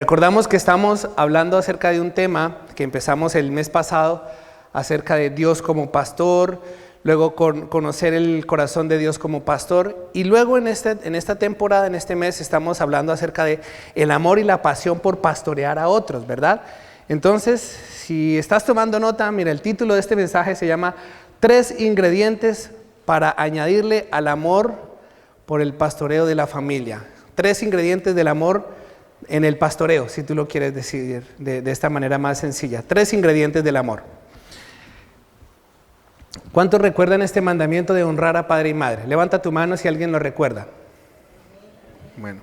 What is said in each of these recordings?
Recordamos que estamos hablando acerca de un tema que empezamos el mes pasado, acerca de Dios como pastor, luego conocer el corazón de Dios como pastor, y luego en esta temporada, en este mes, estamos hablando acerca de el amor y la pasión por pastorear a otros, ¿verdad? Entonces, si estás tomando nota, mira, el título de este mensaje se llama 3 ingredientes para añadirle al amor por el pastoreo de la familia. 3 ingredientes del amor en el pastoreo, si tú lo quieres decir de esta manera más sencilla. 3 ingredientes del amor. ¿Cuántos recuerdan este mandamiento de honrar a padre y madre? Levanta tu mano si alguien lo recuerda. Bueno,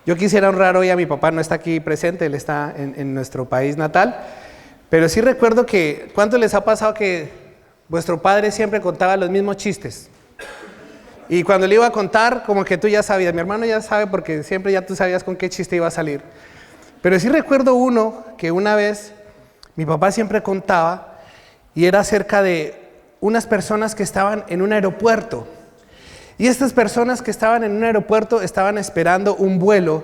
yo quisiera honrar hoy a mi papá, no está aquí presente, él está en nuestro país natal, pero sí recuerdo que, ¿cuántos les ha pasado que vuestro padre siempre contaba los mismos chistes? Y cuando le iba a contar, como que tú ya sabías, mi hermano ya sabe porque siempre ya tú sabías con qué chiste iba a salir. Pero sí recuerdo uno que una vez mi papá siempre contaba y era acerca de unas personas que estaban en un aeropuerto. Y estas personas que estaban en un aeropuerto estaban esperando un vuelo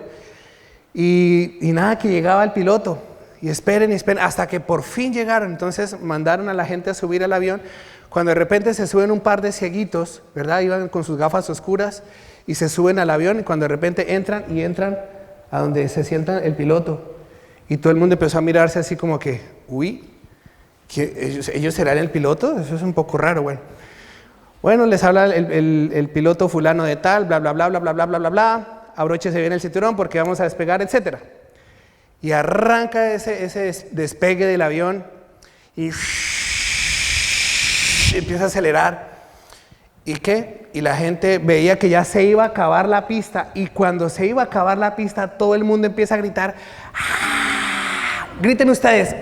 y nada que llegaba el piloto. Y esperen, hasta que por fin llegaron. Entonces mandaron a la gente a subir al avión. Cuando de repente se suben un par de cieguitos, ¿verdad? Iban con sus gafas oscuras y se suben al avión y cuando de repente entran a donde se sienta el piloto. Y todo el mundo empezó a mirarse así como que, uy, ¿que ellos serán el piloto? Eso es un poco raro, Bueno, les habla el piloto fulano de tal, bla, bla, bla, bla, bla, bla, bla, bla, bla. Abróchese bien el cinturón porque vamos a despegar, etcétera. Y arranca ese despegue del avión y empieza a acelerar. ¿Y qué? Y la gente veía que ya se iba a acabar la pista. Y cuando se iba a acabar la pista, todo el mundo empieza a gritar. ¡Ah! Griten ustedes.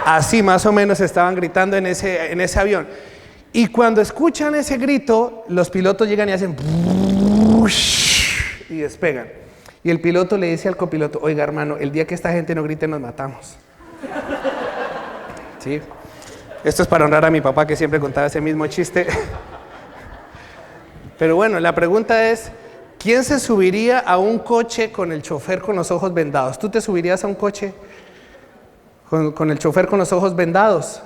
Así más o menos estaban gritando en ese avión. Y cuando escuchan ese grito, los pilotos llegan y hacen y despegan. Y el piloto le dice al copiloto, oiga hermano, el día que esta gente no grite nos matamos. ¿Sí? Esto es para honrar a mi papá que siempre contaba ese mismo chiste. Pero bueno, la pregunta es, ¿quién se subiría a un coche con el chofer con los ojos vendados? ¿Tú te subirías a un coche con el chofer con los ojos vendados?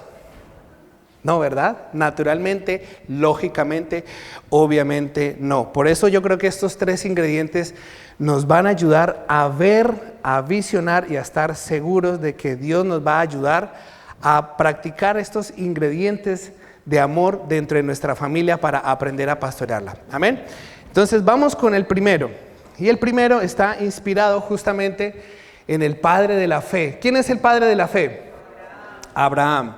No, ¿verdad? Naturalmente, lógicamente, obviamente no. Por eso yo creo que estos 3 ingredientes nos van a ayudar a ver, a visionar y a estar seguros de que Dios nos va a ayudar a practicar estos ingredientes de amor dentro de nuestra familia para aprender a pastorearla. Amén. Entonces vamos con el primero. Y el primero está inspirado justamente en el padre de la fe. ¿Quién es el padre de la fe? Abraham.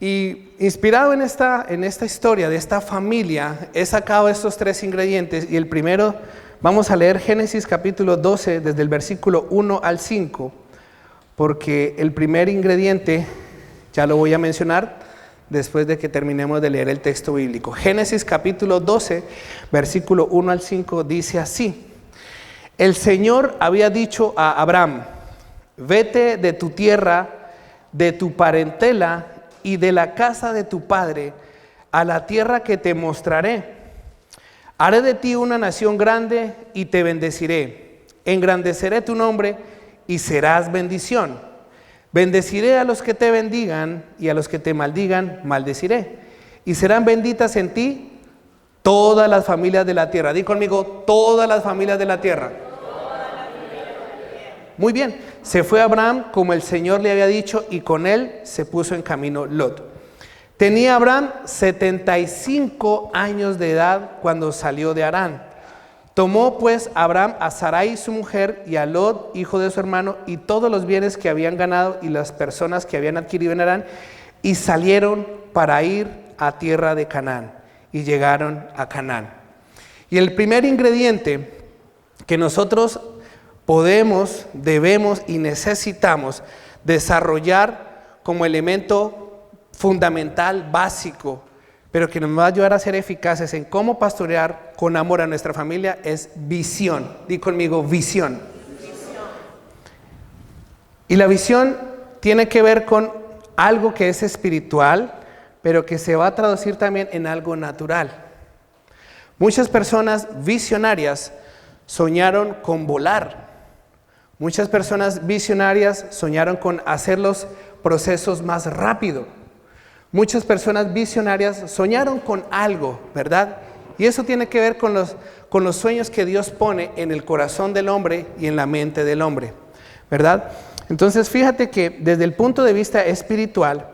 Y inspirado en esta historia de esta familia, he sacado estos 3 ingredientes y el primero, vamos a leer Génesis capítulo 12 desde el versículo 1 al 5, porque el primer ingrediente ya lo voy a mencionar después de que terminemos de leer el texto bíblico. Génesis capítulo 12, versículo 1 al 5 dice así: el Señor había dicho a Abraham, vete de tu tierra, de tu parentela y de la casa de tu padre a la tierra que te mostraré. Haré de ti una nación grande y te bendeciré. Engrandeceré tu nombre y serás bendición. Bendeciré a los que te bendigan y a los que te maldigan, maldeciré. Y serán benditas en ti todas las familias de la tierra. Di conmigo, todas las familias de la tierra. Muy bien, se fue Abraham como el Señor le había dicho y con él se puso en camino Lot. Tenía Abraham 75 años de edad cuando salió de Harán. Tomó pues Abraham a Sarai su mujer y a Lot, hijo de su hermano, y todos los bienes que habían ganado y las personas que habían adquirido en Harán, y salieron para ir a tierra de Canaán, y llegaron a Canaán. Y el primer ingrediente que nosotros podemos, debemos y necesitamos desarrollar como elemento fundamental, básico, pero que nos va a ayudar a ser eficaces en cómo pastorear con amor a nuestra familia es visión. Di conmigo, visión. Y la visión tiene que ver con algo que es espiritual, pero que se va a traducir también en algo natural. Muchas personas visionarias soñaron con volar, Muchas personas visionarias soñaron con hacer los procesos más rápido. Muchas personas visionarias soñaron con algo, ¿verdad? Y eso tiene que ver con los sueños que Dios pone en el corazón del hombre y en la mente del hombre, ¿verdad? Entonces fíjate que desde el punto de vista espiritual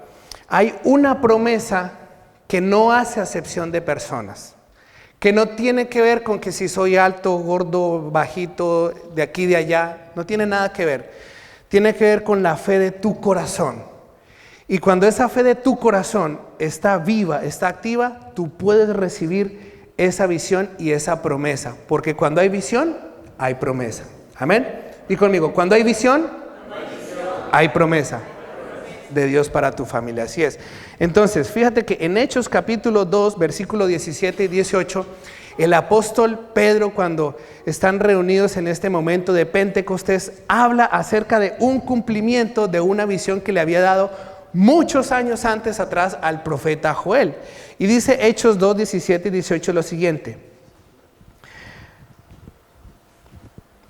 hay una promesa que no hace acepción de personas, que no tiene que ver con que si soy alto, gordo, bajito, de aquí, de allá, no tiene nada que ver. Tiene que ver con la fe de tu corazón. Y cuando esa fe de tu corazón está viva, está activa, tú puedes recibir esa visión y esa promesa. Porque cuando hay visión, hay promesa. Amén. Di conmigo, cuando hay visión, hay promesa de Dios para tu familia. Así es. Entonces, fíjate que en Hechos capítulo 2, versículos 17 y 18, el apóstol Pedro, cuando están reunidos en este momento de Pentecostés, habla acerca de un cumplimiento de una visión que le había dado muchos años antes atrás al profeta Joel. Y dice Hechos 2, 17 y 18 lo siguiente: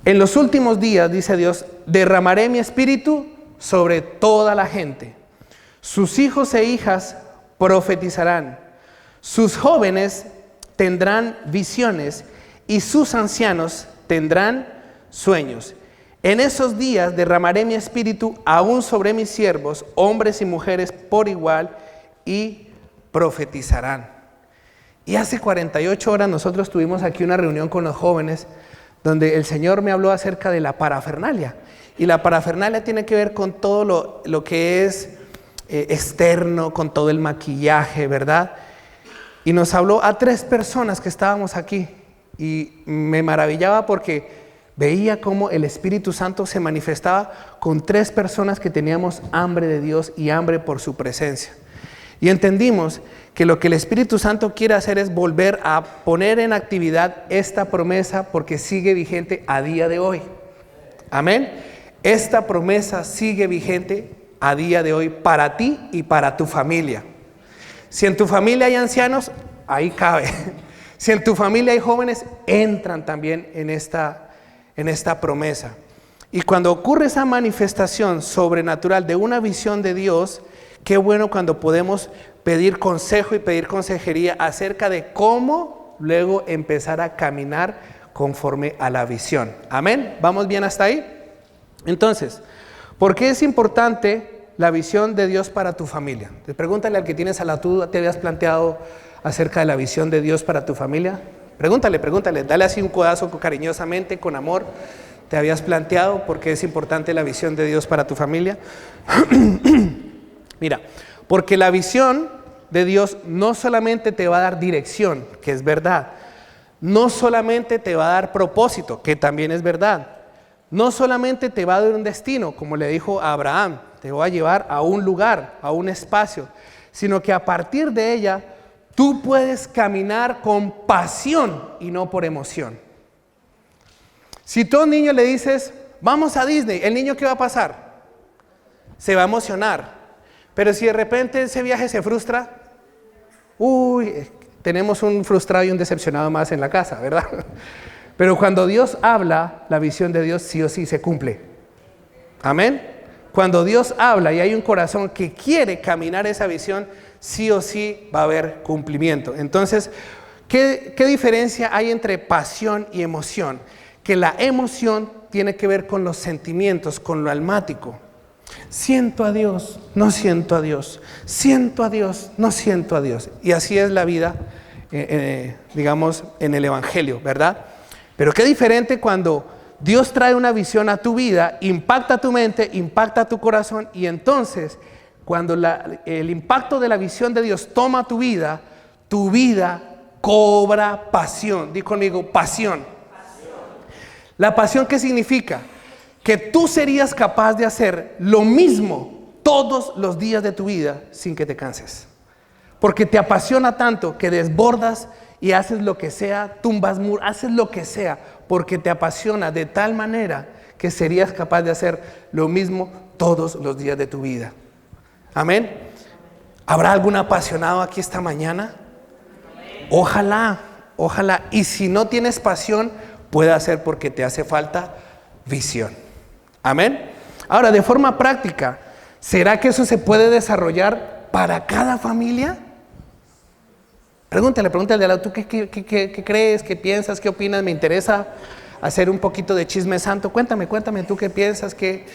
en los últimos días, dice Dios, derramaré mi espíritu sobre toda la gente. Sus hijos e hijas profetizarán, sus jóvenes tendrán visiones y sus ancianos tendrán sueños. En esos días derramaré mi espíritu aún sobre mis siervos, hombres y mujeres por igual, y profetizarán. Y hace 48 horas nosotros tuvimos aquí una reunión con los jóvenes donde el Señor me habló acerca de la parafernalia. Y la parafernalia tiene que ver con todo lo que es externo, con todo el maquillaje, ¿verdad? Y nos habló a 3 personas que estábamos aquí. Y me maravillaba porque veía cómo el Espíritu Santo se manifestaba con 3 personas que teníamos hambre de Dios y hambre por su presencia. Y entendimos que lo que el Espíritu Santo quiere hacer es volver a poner en actividad esta promesa porque sigue vigente a día de hoy. Amén. Esta promesa sigue vigente a día de hoy para ti y para tu familia. Si en tu familia hay ancianos, ahí cabe. Si en tu familia hay jóvenes, entran también en esta promesa. Y cuando ocurre esa manifestación sobrenatural de una visión de Dios, qué bueno cuando podemos pedir consejo y pedir consejería acerca de cómo luego empezar a caminar conforme a la visión. Amén. ¿Vamos bien hasta ahí? Entonces, ¿por qué es importante la visión de Dios para tu familia? Pregúntale al que tienes al lado. ¿Tú te habías planteado acerca de la visión de Dios para tu familia? Pregúntale, dale así un codazo cariñosamente, con amor. ¿Te habías planteado por qué es importante la visión de Dios para tu familia? Mira, porque la visión de Dios no solamente te va a dar dirección, que es verdad, no solamente te va a dar propósito, que también es verdad, no solamente te va a dar un destino, como le dijo a Abraham, te voy a llevar a un lugar, a un espacio, sino que a partir de ella tú puedes caminar con pasión y no por emoción. Si tú a un niño le dices, vamos a Disney, ¿el niño qué va a pasar? Se va a emocionar. Pero si de repente ese viaje se frustra, tenemos un frustrado y un decepcionado más en la casa, ¿verdad? Pero cuando Dios habla, la visión de Dios sí o sí se cumple. Amén. Cuando Dios habla y hay un corazón que quiere caminar esa visión, sí o sí va a haber cumplimiento. Entonces, ¿qué diferencia hay entre pasión y emoción? Que la emoción tiene que ver con los sentimientos, con lo almático. Siento a Dios, no siento a Dios. Siento a Dios, no siento a Dios. Y así es la vida, digamos, en el Evangelio, ¿verdad? Pero qué diferente cuando Dios trae una visión a tu vida, impacta tu mente, impacta tu corazón, y entonces cuando el impacto de la visión de Dios toma tu vida cobra pasión. Di conmigo, pasión. La pasión, ¿qué significa? Que tú serías capaz de hacer lo mismo todos los días de tu vida sin que te canses. Porque te apasiona tanto que desbordas y haces lo que sea, tumbas muros, haces lo que sea, porque te apasiona de tal manera que serías capaz de hacer lo mismo todos los días de tu vida. Amén. ¿Habrá algún apasionado aquí esta mañana? Ojalá. Y si no tienes pasión, puede ser porque te hace falta visión. Amén. Ahora, de forma práctica, ¿será que eso se puede desarrollar para cada familia? Pregúntale al de al lado, ¿tú qué crees, qué piensas, qué opinas? Me interesa hacer un poquito de chisme santo. Cuéntame, ¿tú qué piensas, qué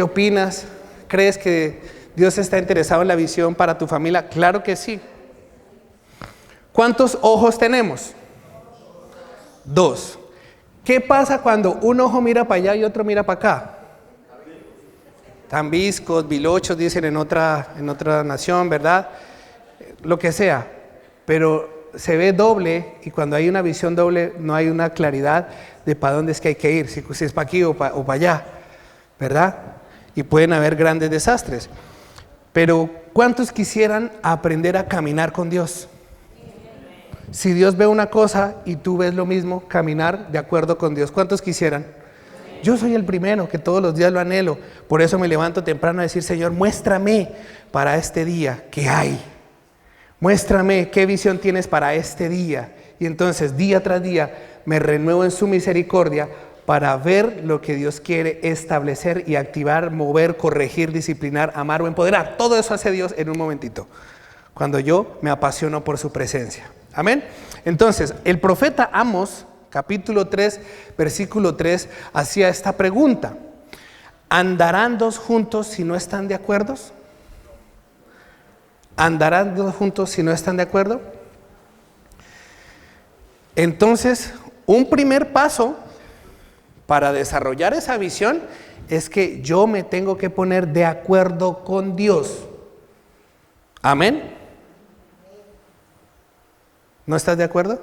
opinas? ¿Crees que Dios está interesado en la visión para tu familia? Claro que sí. ¿Cuántos ojos tenemos? 2. ¿Qué pasa cuando un ojo mira para allá y otro mira para acá? Tambiscos, bilochos, dicen en otra nación, ¿verdad? Lo que sea. Pero se ve doble, y cuando hay una visión doble no hay una claridad de para dónde es que hay que ir, si es para aquí o para allá, ¿verdad? Y pueden haber grandes desastres. Pero ¿cuántos quisieran aprender a caminar con Dios? Si Dios ve una cosa y tú ves lo mismo, caminar de acuerdo con Dios. ¿Cuántos quisieran? Yo soy el primero que todos los días lo anhelo. Por eso me levanto temprano a decir, Señor, muéstrame para este día qué hay. Muéstrame qué visión tienes para este día. Y entonces día tras día me renuevo en su misericordia para ver lo que Dios quiere establecer y activar, mover, corregir, disciplinar, amar o empoderar. Todo eso hace Dios en un momentito, cuando yo me apasiono por su presencia. Amén. Entonces, el profeta Amós, capítulo 3, versículo 3, hacía esta pregunta: ¿andarán dos juntos si no están de acuerdo? ¿Andarán dos juntos si no están de acuerdo? Entonces, un primer paso para desarrollar esa visión es que yo me tengo que poner de acuerdo con Dios. Amén. ¿No estás de acuerdo?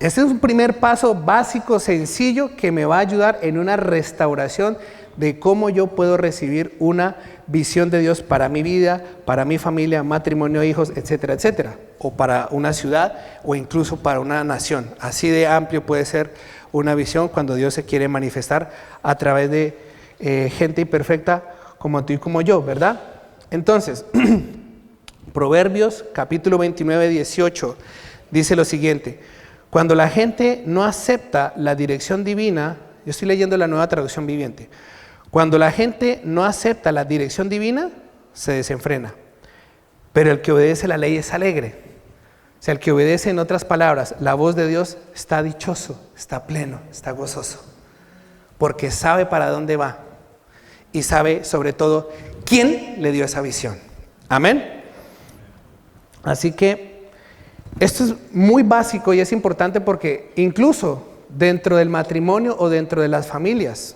Ese es un primer paso básico, sencillo, que me va a ayudar en una restauración de cómo yo puedo recibir una visión de Dios para mi vida, para mi familia, matrimonio, hijos, etcétera, etcétera. O para una ciudad o incluso para una nación. Así de amplio puede ser una visión cuando Dios se quiere manifestar a través de gente imperfecta como tú y como yo, ¿verdad? Entonces, Proverbios capítulo 29, 18 dice lo siguiente: cuando la gente no acepta la dirección divina, yo estoy leyendo la Nueva Traducción Viviente, cuando la gente no acepta la dirección divina, se desenfrena, pero el que obedece la ley es alegre. O sea, el que obedece, en otras palabras, la voz de Dios, está dichoso, está pleno, está gozoso, porque sabe para dónde va y sabe sobre todo quién le dio esa visión. Amén. Así que esto es muy básico y es importante porque incluso dentro del matrimonio o dentro de las familias,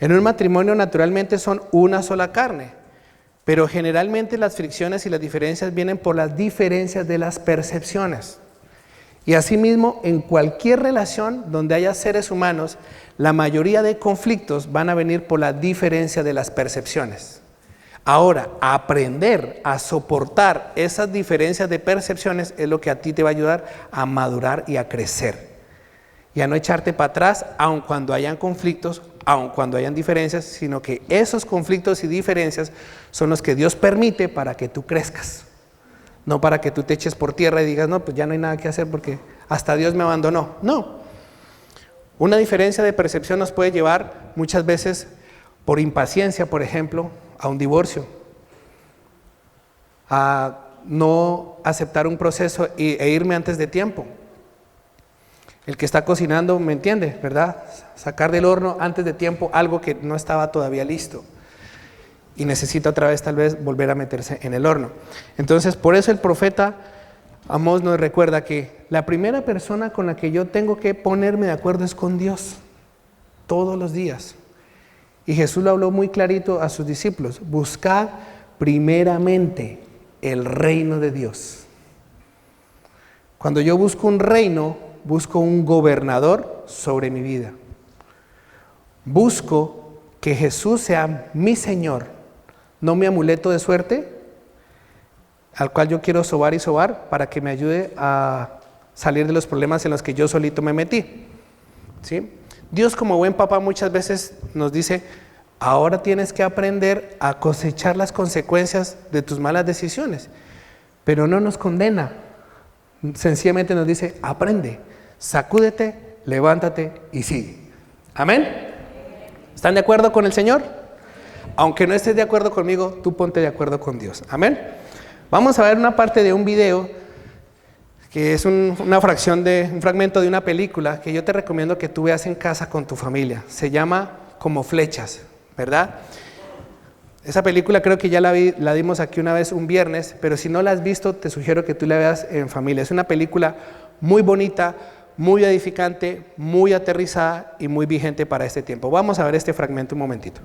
en un matrimonio naturalmente son una sola carne, pero generalmente las fricciones y las diferencias vienen por las diferencias de las percepciones. Y asimismo, en cualquier relación donde haya seres humanos, la mayoría de conflictos van a venir por la diferencia de las percepciones. Ahora, aprender a soportar esas diferencias de percepciones es lo que a ti te va a ayudar a madurar y a crecer. Y a no echarte para atrás, aun cuando hayan conflictos, aun cuando hayan diferencias, sino que esos conflictos y diferencias son los que Dios permite para que tú crezcas. No para que tú te eches por tierra y digas, no, pues ya no hay nada que hacer porque hasta Dios me abandonó. No. Una diferencia de percepción nos puede llevar muchas veces por impaciencia, por ejemplo, a un divorcio, a no aceptar un proceso e irme antes de tiempo. El que está cocinando me entiende, ¿verdad? Sacar del horno antes de tiempo algo que no estaba todavía listo y necesita otra vez tal vez volver a meterse en el horno. Entonces, por eso el profeta Amós nos recuerda que la primera persona con la que yo tengo que ponerme de acuerdo es con Dios, todos los días. Y Jesús lo habló muy clarito a sus discípulos: buscad primeramente el reino de Dios. Cuando yo busco un reino, busco un gobernador sobre mi vida. Busco que Jesús sea mi Señor, no mi amuleto de suerte, al cual yo quiero sobar y sobar para que me ayude a salir de los problemas en los que yo solito me metí. ¿Sí? Dios, como buen papá, muchas veces nos dice: ahora tienes que aprender a cosechar las consecuencias de tus malas decisiones. Pero no nos condena. Sencillamente nos dice: aprende, sacúdete, levántate y sigue. ¿Amén? ¿Están de acuerdo con el Señor? Aunque no estés de acuerdo conmigo, tú ponte de acuerdo con Dios. ¿Amén? Vamos a ver una parte de un video que es un fragmento de una película que yo te recomiendo que tú veas en casa con tu familia. Se llama Como Flechas, ¿verdad? Esa película creo que ya la dimos aquí una vez un viernes, pero si no la has visto, te sugiero que tú la veas en familia. Es una película muy bonita, muy edificante, muy aterrizada y muy vigente para este tiempo. Vamos a ver este fragmento un momentito.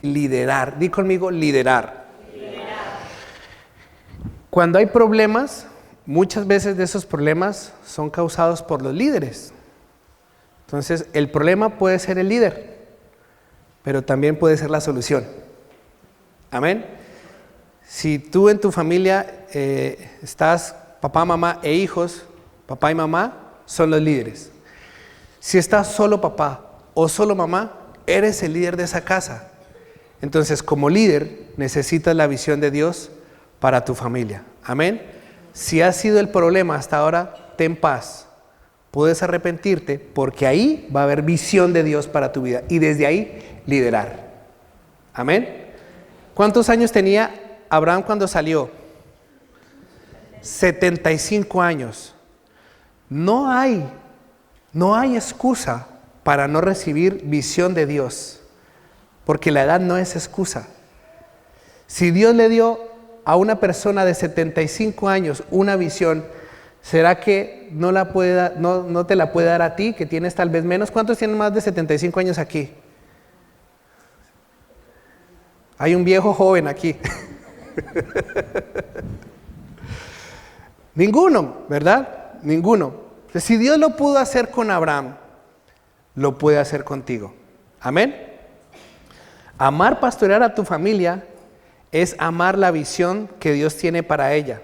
Liderar, di conmigo, liderar. Cuando hay problemas, muchas veces de esos problemas son causados por los líderes. Entonces, el problema puede ser el líder, pero también puede ser la solución. Amén. Si tú en tu familia estás papá, mamá e hijos, papá y mamá son los líderes. Si estás solo papá o solo mamá, eres el líder de esa casa. Entonces, como líder, necesitas la visión de Dios para tu familia. Amén. Si ha sido el problema hasta ahora, ten paz. Puedes arrepentirte porque ahí va a haber visión de Dios para tu vida y desde ahí liderar. Amén. ¿Cuántos años tenía Abraham cuando salió? 75 años. No hay excusa para no recibir visión de Dios, porque la edad no es excusa. Si Dios le dio a una persona de 75 años una visión, ¿será que no te la puede dar a ti, que tienes tal vez menos? ¿Cuántos tienen más de 75 años aquí? Hay un viejo joven aquí. Ninguno, ¿verdad? Ninguno. Si Dios lo pudo hacer con Abraham, lo puede hacer contigo. Amén. Amar, pastorear a tu familia es amar la visión que Dios tiene para ella,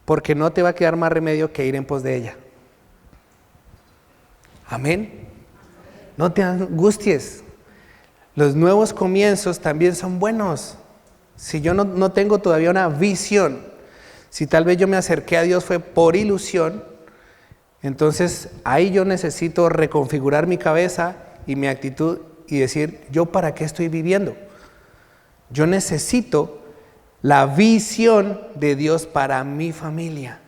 porque no te va a quedar más remedio que ir en pos de ella. Amén. No te angusties. Los nuevos comienzos también son buenos. Si yo no tengo todavía una visión, si tal vez yo me acerqué a Dios fue por ilusión, entonces ahí yo necesito reconfigurar mi cabeza y mi actitud y decir, ¿yo para qué estoy viviendo? Yo necesito la visión de Dios para mi familia.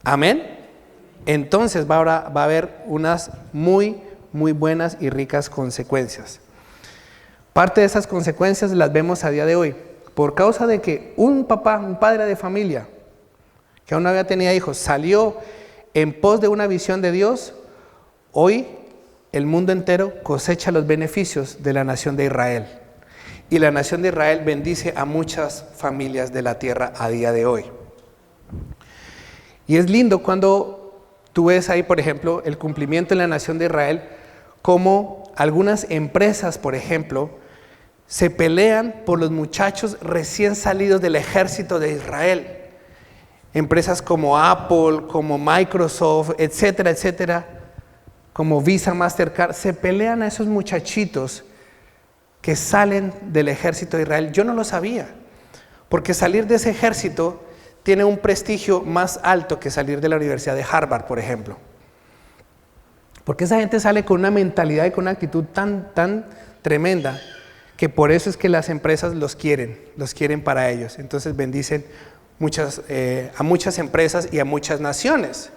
Amén. Entonces va a haber unas muy buenas y ricas consecuencias. Parte de esas consecuencias las vemos a día de hoy. Por causa de que un padre de familia, que aún no había tenido hijos, salió en pos de una visión de Dios, hoy el mundo entero cosecha los beneficios de la nación de Israel. Y la nación de Israel bendice a muchas familias de la tierra a día de hoy. Y es lindo cuando tú ves ahí, por ejemplo, el cumplimiento en la nación de Israel, como algunas empresas, por ejemplo, se pelean por los muchachos recién salidos del ejército de Israel. Empresas como Apple, como Microsoft, etcétera, etcétera, como Visa, Mastercard, se pelean a esos muchachitos que salen del ejército de Israel. Yo no lo sabía, porque salir de ese ejército tiene un prestigio más alto que salir de la Universidad de Harvard, por ejemplo. Porque esa gente sale con una mentalidad y con una actitud tan tremenda, que por eso es que las empresas los quieren para ellos. Entonces bendicen a muchas empresas y a muchas naciones.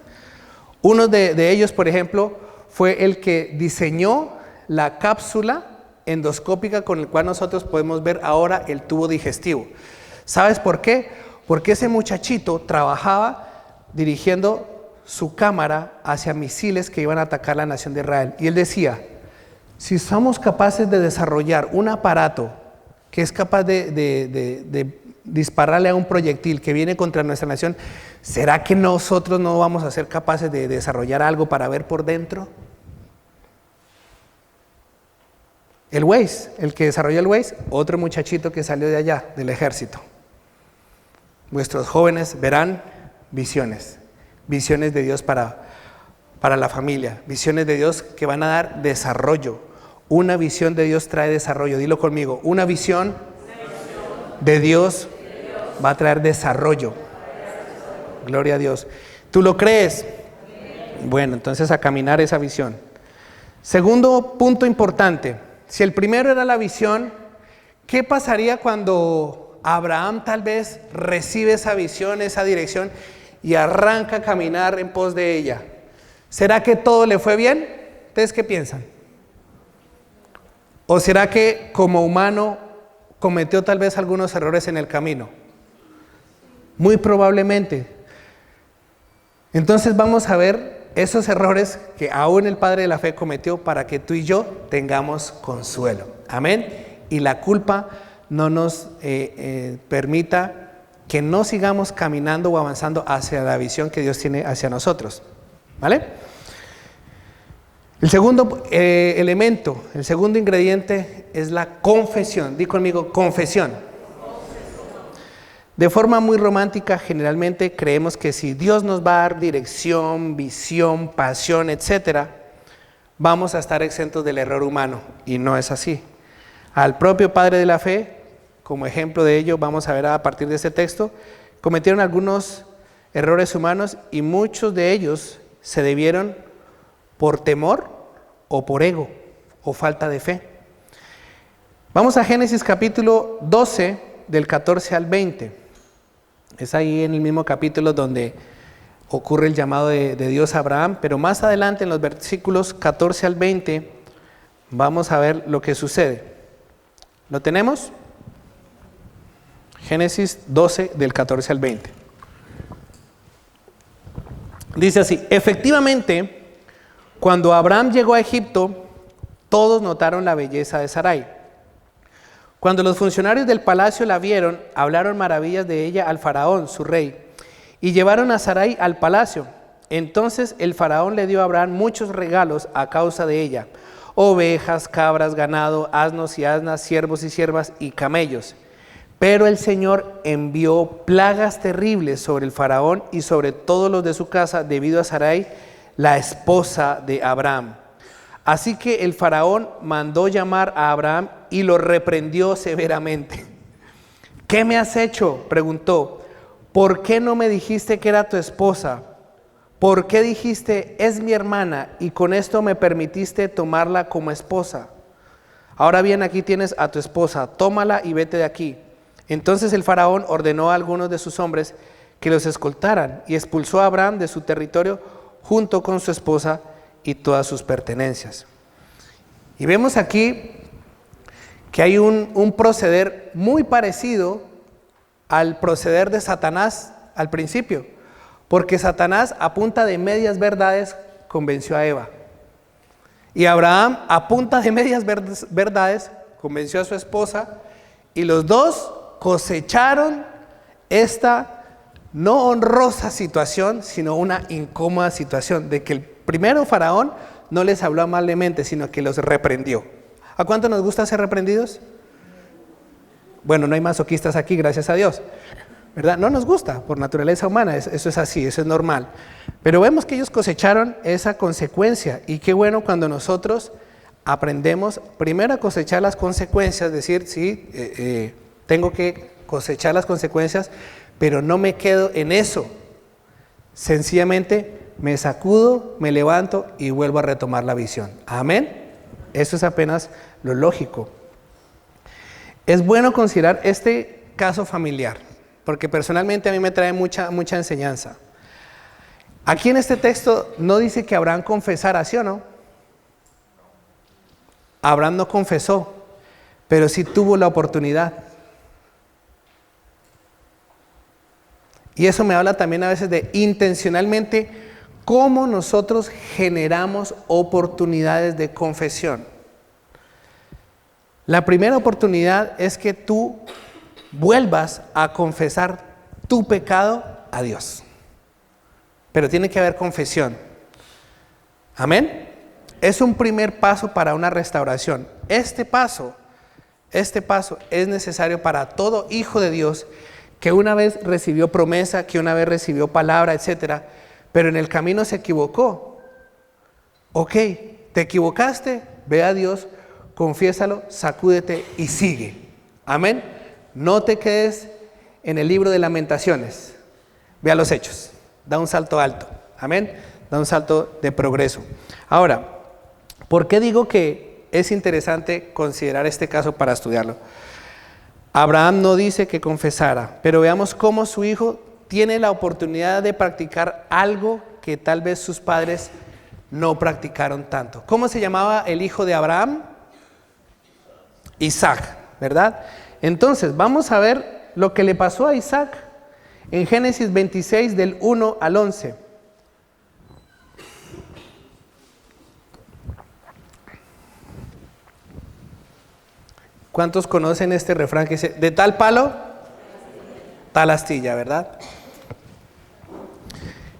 Uno de ellos, por ejemplo, fue el que diseñó la cápsula endoscópica con el cual nosotros podemos ver ahora el tubo digestivo. ¿Sabes por qué? Porque ese muchachito trabajaba dirigiendo su cámara hacia misiles que iban a atacar la nación de Israel. Y él decía, si somos capaces de desarrollar un aparato que es capaz de dispararle a un proyectil que viene contra nuestra nación, ¿será que nosotros no vamos a ser capaces de desarrollar algo para ver por dentro? El Waze, el que desarrolló el Waze, otro muchachito que salió de allá, del ejército. Vuestros jóvenes verán visiones de Dios para la familia, visiones de Dios que van a dar desarrollo. Una visión de Dios trae desarrollo, dilo conmigo, una visión de Dios va a traer desarrollo. Gloria a Dios. ¿Tú lo crees? Bueno, entonces a caminar esa visión. Segundo punto importante, si el primero era la visión, ¿qué pasaría cuando Abraham tal vez recibe esa visión, esa dirección y arranca a caminar en pos de ella? ¿Será que todo le fue bien? ¿Ustedes qué piensan? ¿O será que como humano cometió tal vez algunos errores en el camino? Muy probablemente. Entonces vamos a ver esos errores que aún el padre de la fe cometió para que tú y yo tengamos consuelo. Amén. Y la culpa no nos permita que no sigamos caminando o avanzando hacia la visión que Dios tiene hacia nosotros. ¿Vale? El segundo elemento, el segundo ingrediente es la confesión. Di conmigo, confesión. De forma muy romántica, generalmente creemos que si Dios nos va a dar dirección, visión, pasión, etcétera, vamos a estar exentos del error humano. Y no es así. Al propio padre de la fe, como ejemplo de ello, vamos a ver a partir de este texto, cometieron algunos errores humanos y muchos de ellos se debieron por temor o por ego o falta de fe. Vamos a Génesis capítulo 12, del 14 al 20. Es ahí en el mismo capítulo donde ocurre el llamado de Dios a Abraham, pero más adelante en los versículos 14 al 20 vamos a ver lo que sucede. ¿Lo tenemos? Génesis 12, del 14 al 20. Dice así: efectivamente, cuando Abraham llegó a Egipto, todos notaron la belleza de Sarai. Cuando los funcionarios del palacio la vieron, hablaron maravillas de ella al faraón, su rey, y llevaron a Sarai al palacio. Entonces el faraón le dio a Abraham muchos regalos a causa de ella: ovejas, cabras, ganado, asnos y asnas, siervos y siervas y camellos. Pero el Señor envió plagas terribles sobre el faraón y sobre todos los de su casa debido a Sarai, la esposa de Abraham. Así que el faraón mandó llamar a Abraham y lo reprendió severamente. ¿Qué me has hecho?, preguntó. ¿Por qué no me dijiste que era tu esposa? ¿Por qué dijiste, es mi hermana, y con esto me permitiste tomarla como esposa? Ahora bien, aquí tienes a tu esposa, tómala y vete de aquí. Entonces el faraón ordenó a algunos de sus hombres que los escoltaran y expulsó a Abraham de su territorio junto con su esposa y todas sus pertenencias. Y vemos aquí que hay un proceder muy parecido al proceder de Satanás al principio, porque Satanás a punta de medias verdades convenció a Eva, y Abraham a punta de medias verdades convenció a su esposa, y los dos cosecharon esta no honrosa situación, sino una incómoda situación de que el primero faraón no les habló amablemente, sino que los reprendió. ¿A cuánto nos gusta ser reprendidos? Bueno, no hay masoquistas aquí, gracias a Dios, ¿verdad? No nos gusta, por naturaleza humana, eso es así, eso es normal. Pero vemos que ellos cosecharon esa consecuencia, y qué bueno cuando nosotros aprendemos primero a cosechar las consecuencias, decir, sí, tengo que cosechar las consecuencias, pero no me quedo en eso. Sencillamente me sacudo, me levanto y vuelvo a retomar la visión. Amén. Eso es apenas lo lógico. Es bueno considerar este caso familiar, porque personalmente a mí me trae mucha enseñanza. Aquí en este texto no dice que Abraham confesara, ¿sí o no? Abraham no confesó, pero sí tuvo la oportunidad. Y eso me habla también a veces de intencionalmente cómo nosotros generamos oportunidades de confesión. La primera oportunidad es que tú vuelvas a confesar tu pecado a Dios. Pero tiene que haber confesión. Amén. Es un primer paso para una restauración. Este paso es necesario para todo hijo de Dios que una vez recibió promesa, que una vez recibió palabra, etcétera, pero en el camino se equivocó. Ok, te equivocaste, ve a Dios, confiésalo, sacúdete y sigue. Amén. No te quedes en el libro de Lamentaciones. Ve a los hechos. Da un salto alto. Amén. Da un salto de progreso. Ahora, ¿Por qué digo que es interesante considerar este caso para estudiarlo? Abraham no dice que confesara, pero veamos cómo su hijo tiene la oportunidad de practicar algo que tal vez sus padres no practicaron tanto. ¿Cómo se llamaba el hijo de Abraham? Isaac, ¿verdad? Entonces, vamos a ver lo que le pasó a Isaac en Génesis 26 del 1 al 11. ¿Cuántos conocen este refrán que dice, de tal palo, tal astilla, verdad?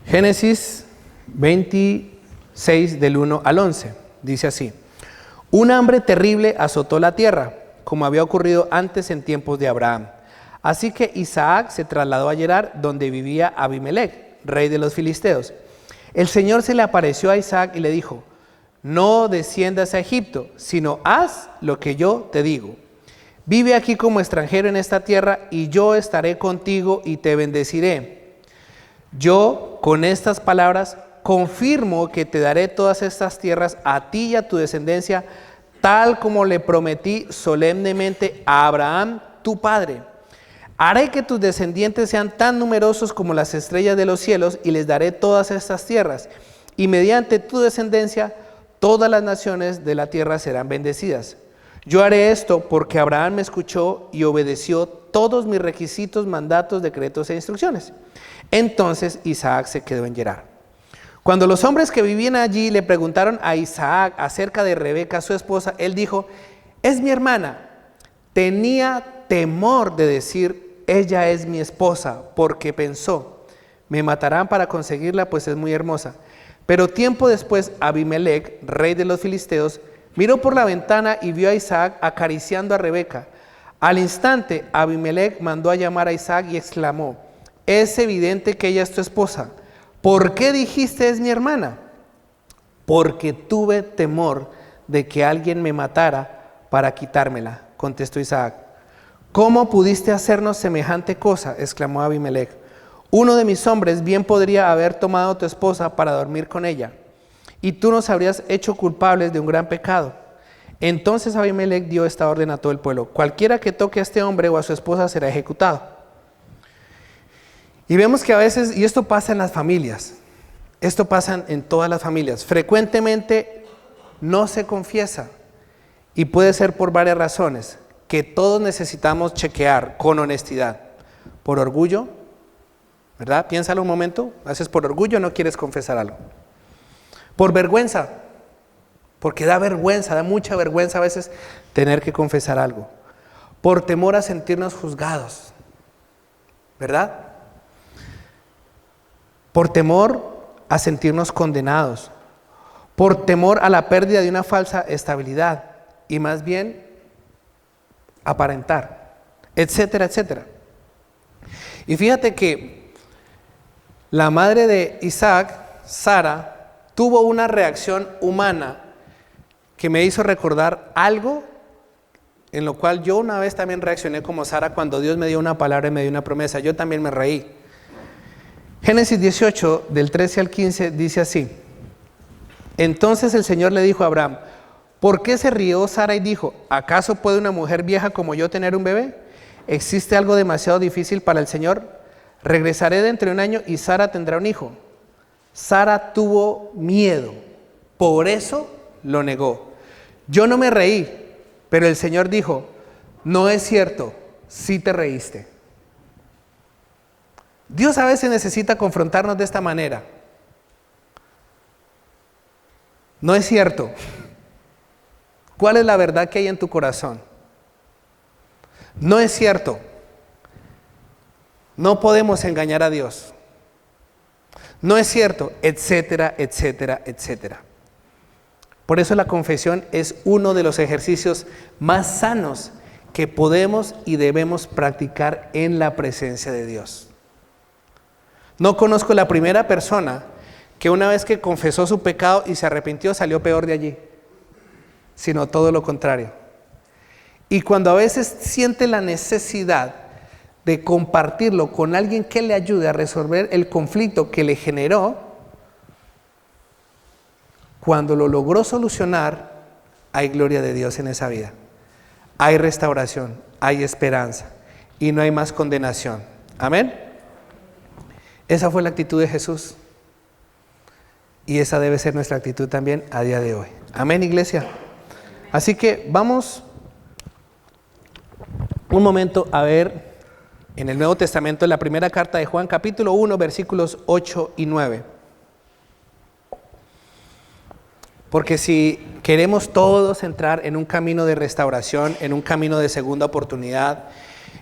Génesis 26 del 1 al 11, dice así: un hambre terrible azotó la tierra, como había ocurrido antes en tiempos de Abraham. Así que Isaac se trasladó a Gerar, donde vivía Abimelec, rey de los filisteos. El Señor se le apareció a Isaac y le dijo: no desciendas a Egipto, sino haz lo que yo te digo. Vive aquí como extranjero en esta tierra, y yo estaré contigo y te bendeciré. Yo, con estas palabras, confirmo que te daré todas estas tierras a ti y a tu descendencia, tal como le prometí solemnemente a Abraham, tu padre. Haré que tus descendientes sean tan numerosos como las estrellas de los cielos, y les daré todas estas tierras. Y mediante tu descendencia, todas las naciones de la tierra serán bendecidas. Yo haré esto porque Abraham me escuchó y obedeció todos mis requisitos, mandatos, decretos e instrucciones. Entonces Isaac se quedó en Gerar. Cuando los hombres que vivían allí le preguntaron a Isaac acerca de Rebeca, su esposa, él dijo: es mi hermana. Tenía temor de decir: ella es mi esposa, porque pensó: me matarán para conseguirla, pues es muy hermosa. Pero tiempo después, Abimelec, rey de los filisteos, miró por la ventana y vio a Isaac acariciando a Rebeca. Al instante, Abimelec mandó a llamar a Isaac y exclamó: es evidente que ella es tu esposa. ¿Por qué dijiste es mi hermana? Porque tuve temor de que alguien me matara para quitármela, contestó Isaac. ¿Cómo pudiste hacernos semejante cosa?, exclamó Abimelec. Uno de mis hombres bien podría haber tomado a tu esposa para dormir con ella, y tú nos habrías hecho culpables de un gran pecado. Entonces Abimelec dio esta orden a todo el pueblo: cualquiera que toque a este hombre o a su esposa será ejecutado. Y vemos que a veces, y esto pasa en las familias, esto pasa en todas las familias, frecuentemente no se confiesa, y puede ser por varias razones, que todos necesitamos chequear con honestidad. Por orgullo, ¿verdad? Piénsalo un momento, a veces por orgullo no quieres confesar algo. Por vergüenza, porque da vergüenza, da mucha vergüenza a veces tener que confesar algo. Por temor a sentirnos juzgados, ¿verdad? Por temor a sentirnos condenados, por temor a la pérdida de una falsa estabilidad y más bien aparentar, etcétera, etcétera. Y fíjate que la madre de Isaac, Sara, tuvo una reacción humana que me hizo recordar algo en lo cual yo una vez también reaccioné como Sara cuando Dios me dio una palabra y me dio una promesa. Yo también me reí. Génesis 18, del 13 al 15, dice así: entonces el Señor le dijo a Abraham: ¿por qué se rió Sara y dijo: ¿acaso puede una mujer vieja como yo tener un bebé? ¿Existe algo demasiado difícil para el Señor? Regresaré dentro de un año y Sara tendrá un hijo. Sara tuvo miedo, por eso lo negó. Yo no me reí, pero el Señor dijo: no es cierto, sí te reíste. Dios a veces necesita confrontarnos de esta manera. No es cierto. ¿Cuál es la verdad que hay en tu corazón? No es cierto. No podemos engañar a Dios. No es cierto, etcétera, etcétera, etcétera. Por eso la confesión es uno de los ejercicios más sanos que podemos y debemos practicar en la presencia de Dios. No conozco la primera persona que una vez que confesó su pecado y se arrepintió salió peor de allí, sino todo lo contrario. Y cuando a veces siente la necesidad de compartirlo con alguien que le ayude a resolver el conflicto que le generó, Cuando lo logró solucionar, hay gloria de Dios en esa vida. Hay restauración, hay esperanza y no hay más condenación. Amén. Esa fue la actitud de Jesús. Y esa debe ser nuestra actitud también a día de hoy. Amén, iglesia. Así que vamos un momento a ver en el Nuevo Testamento, en la primera carta de Juan, capítulo 1, versículos 8 y 9. Porque si queremos todos entrar en un camino de restauración, en un camino de segunda oportunidad,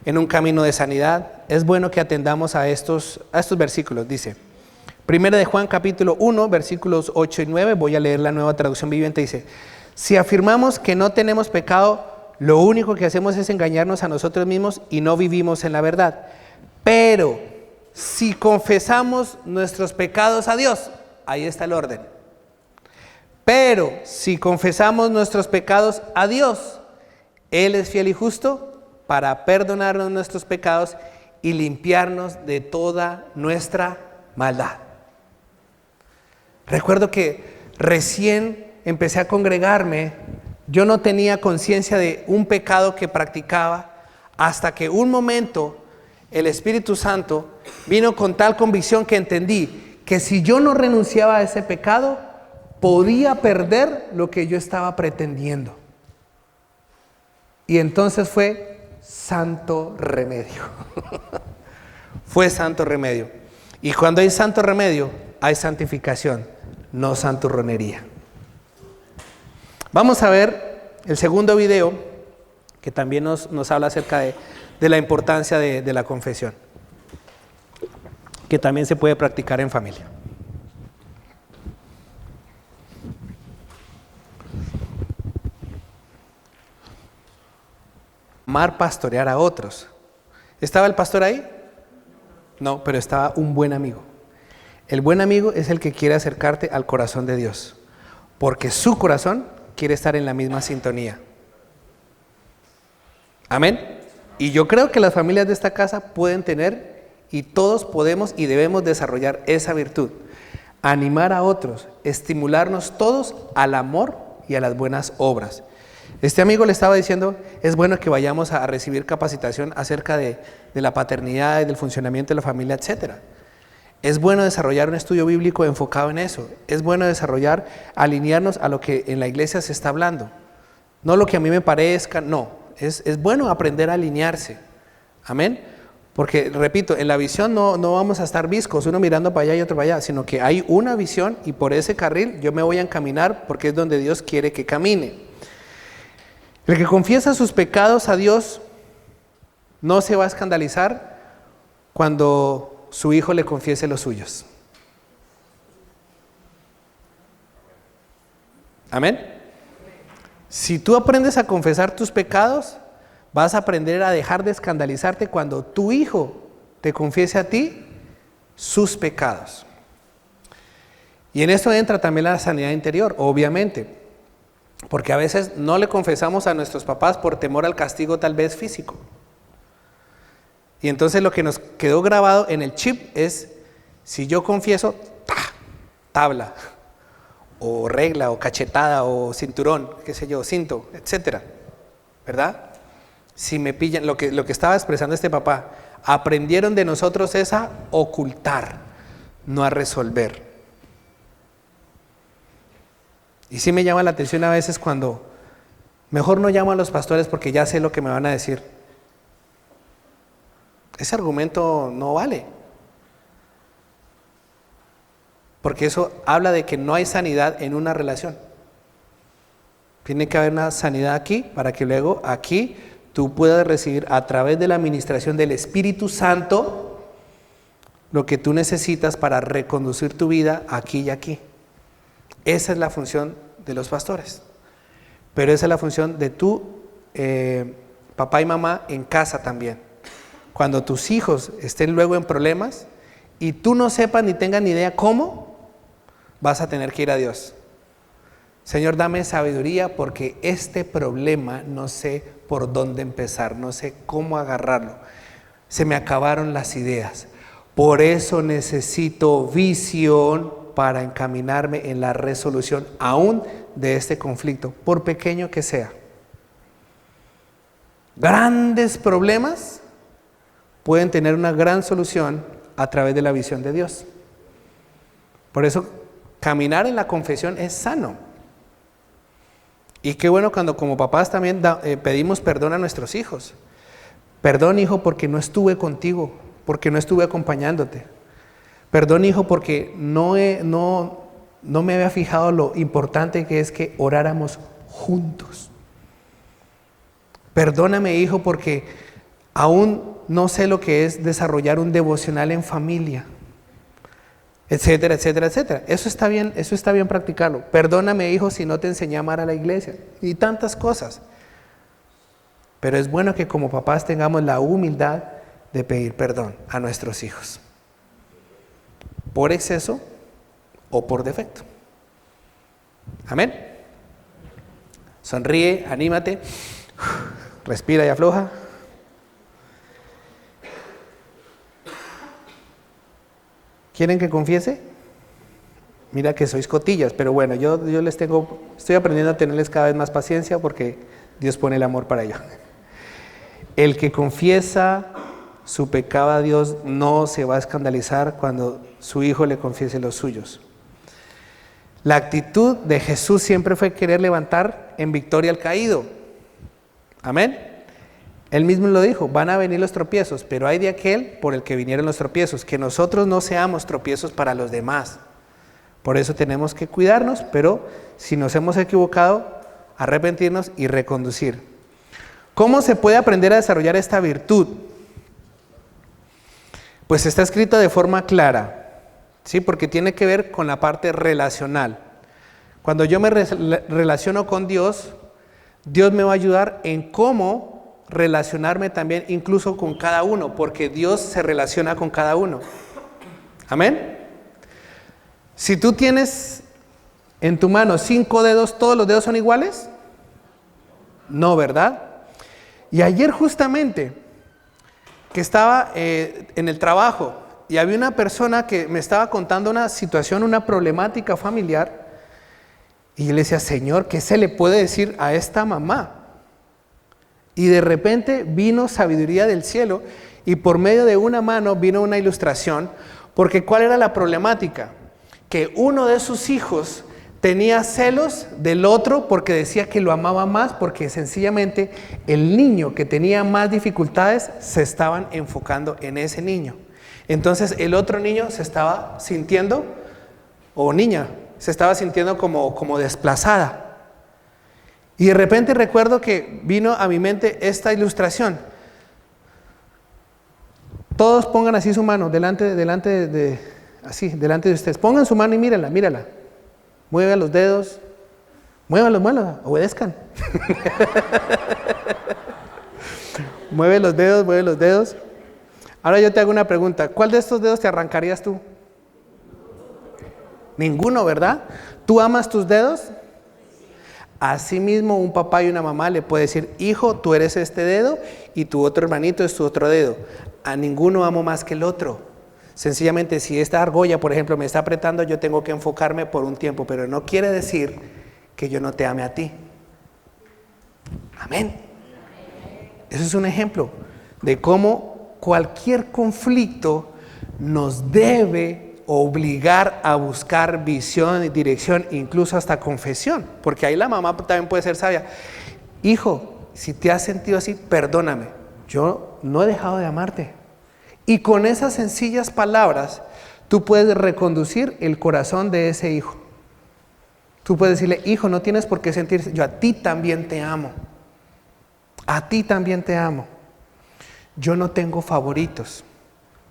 en un camino de sanidad, es bueno que atendamos a estos versículos. Dice, primera de Juan capítulo 1, versículos 8 y 9, voy a leer la Nueva Traducción Viviente, dice, si afirmamos que no tenemos pecado, lo único que hacemos es engañarnos a nosotros mismos y no vivimos en la verdad. Pero si confesamos nuestros pecados a Dios, ahí está el orden. Pero si confesamos nuestros pecados a Dios, Él es fiel y justo para perdonarnos nuestros pecados y limpiarnos de toda nuestra maldad. Recuerdo que recién empecé a congregarme, yo no tenía conciencia de un pecado que practicaba, hasta que un momento el Espíritu Santo vino con tal convicción que entendí que si yo no renunciaba a ese pecado, podía perder lo que yo estaba pretendiendo. Y entonces fue santo remedio. Fue santo remedio. Y cuando hay santo remedio, hay santificación, no santurronería. Vamos a ver el segundo video, que también nos habla acerca de la importancia de la confesión, que también se puede practicar en familia. Amar, pastorear a otros. ¿Estaba el pastor ahí? No, pero estaba un buen amigo. El buen amigo es el que quiere acercarte al corazón de Dios, porque su corazón quiere estar en la misma sintonía. Amén. Y yo creo que las familias de esta casa pueden tener, y todos podemos y debemos desarrollar esa virtud. Animar a otros, estimularnos todos al amor y a las buenas obras. Este amigo le estaba diciendo, es bueno que vayamos a recibir capacitación acerca de la paternidad y del funcionamiento de la familia, etc. Es bueno desarrollar un estudio bíblico enfocado en eso. Es bueno alinearnos a lo que en la iglesia se está hablando. No lo que a mí me parezca, no. Es bueno aprender a alinearse. Amén. Porque, repito, en la visión no vamos a estar viscos, uno mirando para allá y otro para allá, sino que hay una visión y por ese carril yo me voy a encaminar porque es donde Dios quiere que camine. El que confiesa sus pecados a Dios no se va a escandalizar cuando su hijo le confiese los suyos. Amén. Si tú aprendes a confesar tus pecados, vas a aprender a dejar de escandalizarte cuando tu hijo te confiese a ti sus pecados. Y en esto entra también la sanidad interior, obviamente. Porque a veces no le confesamos a nuestros papás por temor al castigo tal vez físico. Y entonces lo que nos quedó grabado en el chip es, si yo confieso, tabla, o regla, o cachetada, o cinturón, qué sé yo, cinto, etcétera, ¿verdad? Si me pillan, lo que estaba expresando este papá, aprendieron de nosotros es a ocultar, no a resolver. Y sí me llama la atención a veces cuando mejor no llamo a los pastores porque ya sé lo que me van a decir. Ese argumento no vale. Porque eso habla de que no hay sanidad en una relación. Tiene que haber una sanidad aquí para que luego aquí tú puedas recibir a través de la administración del Espíritu Santo lo que tú necesitas para reconducir tu vida aquí y aquí. Esa es la función de los pastores. Pero esa es la función de tu papá y mamá en casa también. Cuando tus hijos estén luego en problemas y tú no sepas ni tengas ni idea cómo, vas a tener que ir a Dios. Señor, dame sabiduría porque este problema no sé por dónde empezar, no sé cómo agarrarlo. Se me acabaron las ideas. Por eso necesito visión para encaminarme en la resolución aún de este conflicto, por pequeño que sea. Grandes problemas pueden tener una gran solución a través de la visión de Dios. Por eso, caminar en la confesión es sano. Y qué bueno cuando como papás también pedimos perdón a nuestros hijos. Perdón, hijo, porque no estuve contigo, porque no estuve acompañándote. Perdón, hijo, porque no me había fijado lo importante que es que oráramos juntos. Perdóname, hijo, porque aún no sé lo que es desarrollar un devocional en familia, etcétera, etcétera, etcétera. Eso está bien practicarlo. Perdóname, hijo, si no te enseñé a amar a la iglesia, y tantas cosas. Pero es bueno que como papás tengamos la humildad de pedir perdón a nuestros hijos, por exceso o por defecto. Amén. Sonríe, anímate, respira y afloja. ¿Quieren que confiese? Mira que sois cotillas, pero bueno, yo estoy aprendiendo a tenerles cada vez más paciencia porque Dios pone el amor para ello. El que confiesa su pecado a Dios no se va a escandalizar cuando su hijo le confiese los suyos. La actitud de Jesús siempre fue querer levantar en victoria al caído. Amén. Él mismo lo dijo, van a venir los tropiezos, pero hay de aquel por el que vinieron los tropiezos, que nosotros no seamos tropiezos para los demás. Por eso tenemos que cuidarnos, pero si nos hemos equivocado, arrepentirnos y reconducir. ¿Cómo se puede aprender a desarrollar esta virtud? Pues está escrito de forma clara, ¿sí? Porque tiene que ver con la parte relacional. Cuando yo me relaciono con Dios, Dios me va a ayudar en cómo relacionarme también incluso con cada uno, porque Dios se relaciona con cada uno. Amén. Si tú tienes en tu mano 5 dedos, ¿todos los dedos son iguales? No, ¿verdad? Y ayer justamente que estaba en el trabajo y había una persona que me estaba contando una situación, una problemática familiar, y yo le decía, Señor, ¿qué se le puede decir a esta mamá? Y de repente vino sabiduría del cielo y por medio de una mano vino una ilustración, porque ¿cuál era la problemática? Que uno de sus hijos tenía celos del otro porque decía que lo amaba más, porque sencillamente el niño que tenía más dificultades se estaban enfocando en ese niño. Entonces el otro niño se estaba sintiendo, o niña, se estaba sintiendo como desplazada. Y de repente recuerdo que vino a mi mente esta ilustración. Todos pongan así su mano delante de ustedes. Pongan su mano y mírala. Muevan los dedos. Muévanlos, obedezcan. Mueve los dedos. Ahora yo te hago una pregunta. ¿Cuál de estos dedos te arrancarías tú? Ninguno, ¿verdad? ¿Tú amas tus dedos? Asimismo, un papá y una mamá le puede decir, hijo, tú eres este dedo y tu otro hermanito es tu otro dedo. A ninguno amo más que el otro. Sencillamente, si esta argolla, por ejemplo, me está apretando, yo tengo que enfocarme por un tiempo, pero no quiere decir que yo no te ame a ti. Amén. Eso es un ejemplo de cómo cualquier conflicto nos debe obligar a buscar visión y dirección, incluso hasta confesión, porque ahí la mamá también puede ser sabia. Hijo, si te has sentido así, perdóname, yo no he dejado de amarte. Y con esas sencillas palabras, tú puedes reconducir el corazón de ese hijo. Tú puedes decirle, hijo, no tienes por qué sentirse, yo a ti también te amo. A ti también te amo. Yo no tengo favoritos,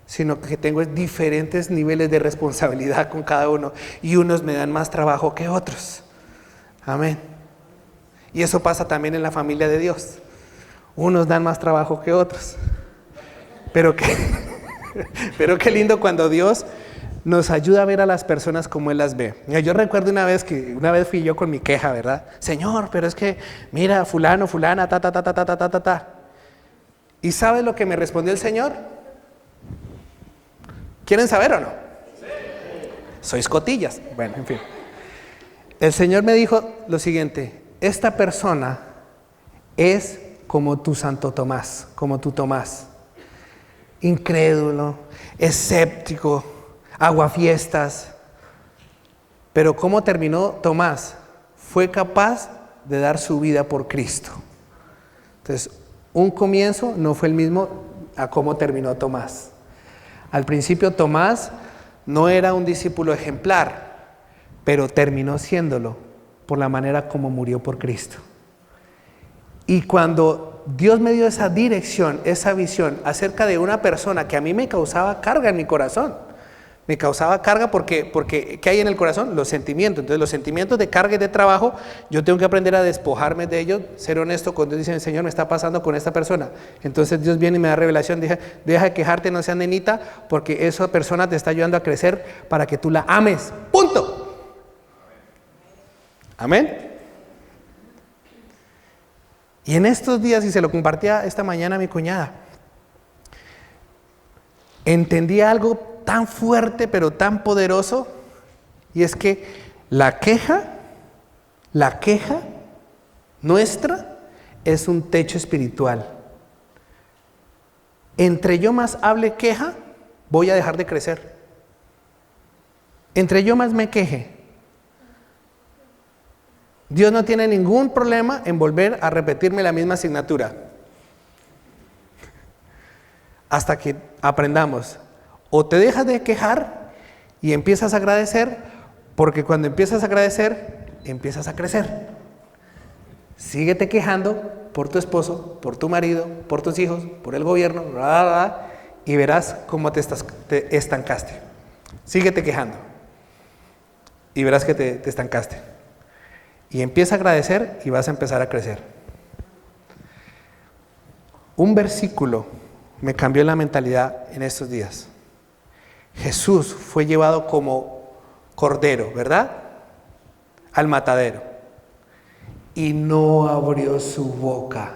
sino que tengo diferentes niveles de responsabilidad con cada uno, y unos me dan más trabajo que otros. Amén. Y eso pasa también en la familia de Dios. Unos dan más trabajo que otros. Pero qué lindo cuando Dios nos ayuda a ver a las personas como Él las ve. Yo recuerdo una vez fui yo con mi queja, ¿verdad? Señor, pero es que, mira, fulano, fulana, ta. ¿Y sabes lo que me respondió el Señor? ¿Quieren saber o no? Sí. Sois cotillas. Bueno, en fin. El Señor me dijo lo siguiente: esta persona es como tu Santo Tomás, como tu Tomás. Incrédulo, escéptico, aguafiestas. Pero ¿cómo terminó Tomás? Fue capaz de dar su vida por Cristo. Entonces, un comienzo no fue el mismo a cómo terminó Tomás. Al principio Tomás no era un discípulo ejemplar, pero terminó siéndolo por la manera como murió por Cristo. Y cuando Dios me dio esa dirección, esa visión acerca de una persona que a mí me causaba carga en mi corazón, me causaba carga porque ¿qué hay en el corazón? Los sentimientos. Entonces los sentimientos de carga y de trabajo, yo tengo que aprender a despojarme de ellos, ser honesto con Dios. Dice, Señor, me está pasando con esta persona. Entonces Dios viene y me da revelación, deja de quejarte, no seas nenita, porque esa persona te está ayudando a crecer para que tú la ames. ¡Punto! Amén. Y en estos días, y se lo compartía esta mañana a mi cuñada, entendí algo tan fuerte pero tan poderoso, y es que la queja nuestra es un techo espiritual. Entre yo más hable queja, voy a dejar de crecer. Entre yo más me queje, Dios no tiene ningún problema en volver a repetirme la misma asignatura. Hasta que aprendamos. O te dejas de quejar y empiezas a agradecer, porque cuando empiezas a agradecer, empiezas a crecer. Síguete quejando por tu esposo, por tu marido, por tus hijos, por el gobierno, y verás cómo te estancaste. Síguete quejando y verás que te estancaste. Y empieza a agradecer y vas a empezar a crecer. Un versículo me cambió la mentalidad en estos días. Jesús fue llevado como cordero, ¿verdad? Al matadero. Y no abrió su boca.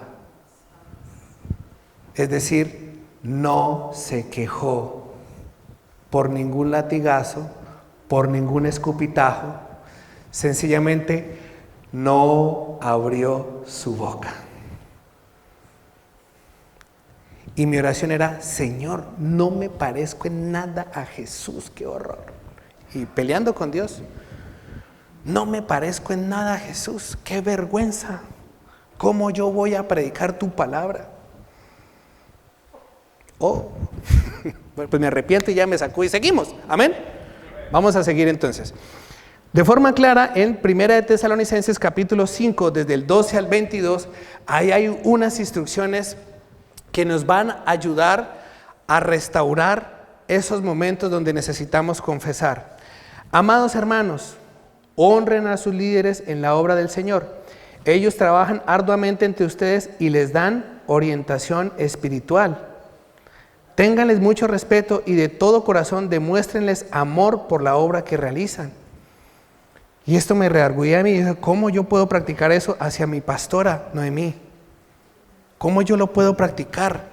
Es decir, no se quejó por ningún latigazo, por ningún escupitajo. Sencillamente no abrió su boca. Y mi oración era, Señor, no me parezco en nada a Jesús, qué horror. Y peleando con Dios, no me parezco en nada a Jesús, qué vergüenza. ¿Cómo yo voy a predicar tu palabra? Oh, bueno, pues me arrepiento y ya me sacó y seguimos. Amén. Vamos a seguir entonces. De forma clara, en 1 de Tesalonicenses capítulo 5, desde el 12 al 22, ahí hay unas instrucciones que nos van a ayudar a restaurar esos momentos donde necesitamos confesar. Amados hermanos, honren a sus líderes en la obra del Señor. Ellos trabajan arduamente entre ustedes y les dan orientación espiritual. Ténganles mucho respeto y de todo corazón demuéstrenles amor por la obra que realizan. Y esto me reargullía a mí. Dije, ¿cómo yo puedo practicar eso hacia mi pastora, Noemí? ¿Cómo yo lo puedo practicar?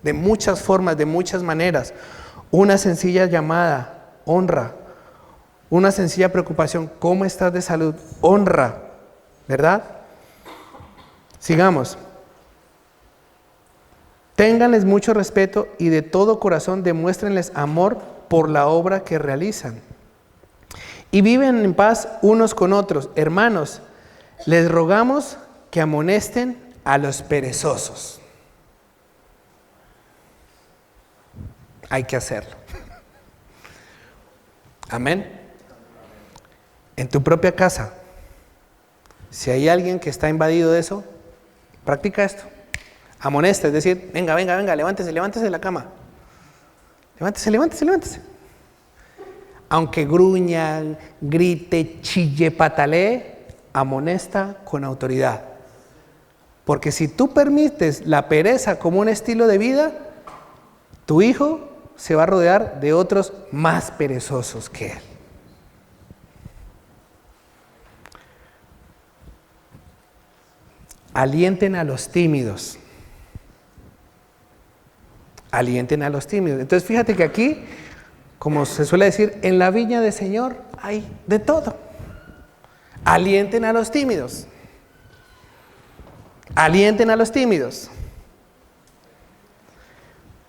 De muchas formas, de muchas maneras. Una sencilla llamada, honra. Una sencilla preocupación, ¿cómo estás de salud? Honra, ¿verdad? Sigamos. Ténganles mucho respeto y de todo corazón demuéstrenles amor por la obra que realizan. Y viven en paz unos con otros. Hermanos, les rogamos que amonesten a los perezosos. Hay que hacerlo. Amén. En tu propia casa, si hay alguien que está invadido de eso, practica esto. Amonesta, es decir, venga, levántese de la cama. Levántese. Aunque gruña, grite, chille, patalee, amonesta con autoridad. Porque si tú permites la pereza como un estilo de vida, tu hijo se va a rodear de otros más perezosos que él. Alienten a los tímidos. Entonces fíjate que aquí Como se suele decir, en la viña del Señor hay de todo. Alienten a los tímidos. Alienten a los tímidos.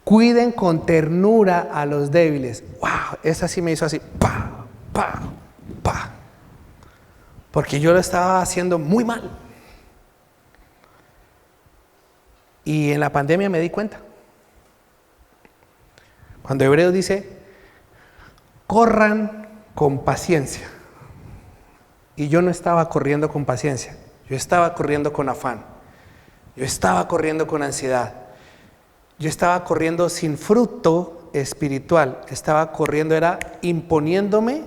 Cuiden con ternura a los débiles. ¡Wow! Esa sí me hizo así. ¡Pa! ¡Pa! ¡Pa! Porque yo lo estaba haciendo muy mal. Y en la pandemia me di cuenta. Cuando Hebreos dice, corran con paciencia. Y yo no estaba corriendo con paciencia. Yo estaba corriendo con afán. Yo estaba corriendo con ansiedad. Yo estaba corriendo sin fruto espiritual. Estaba corriendo, era imponiéndome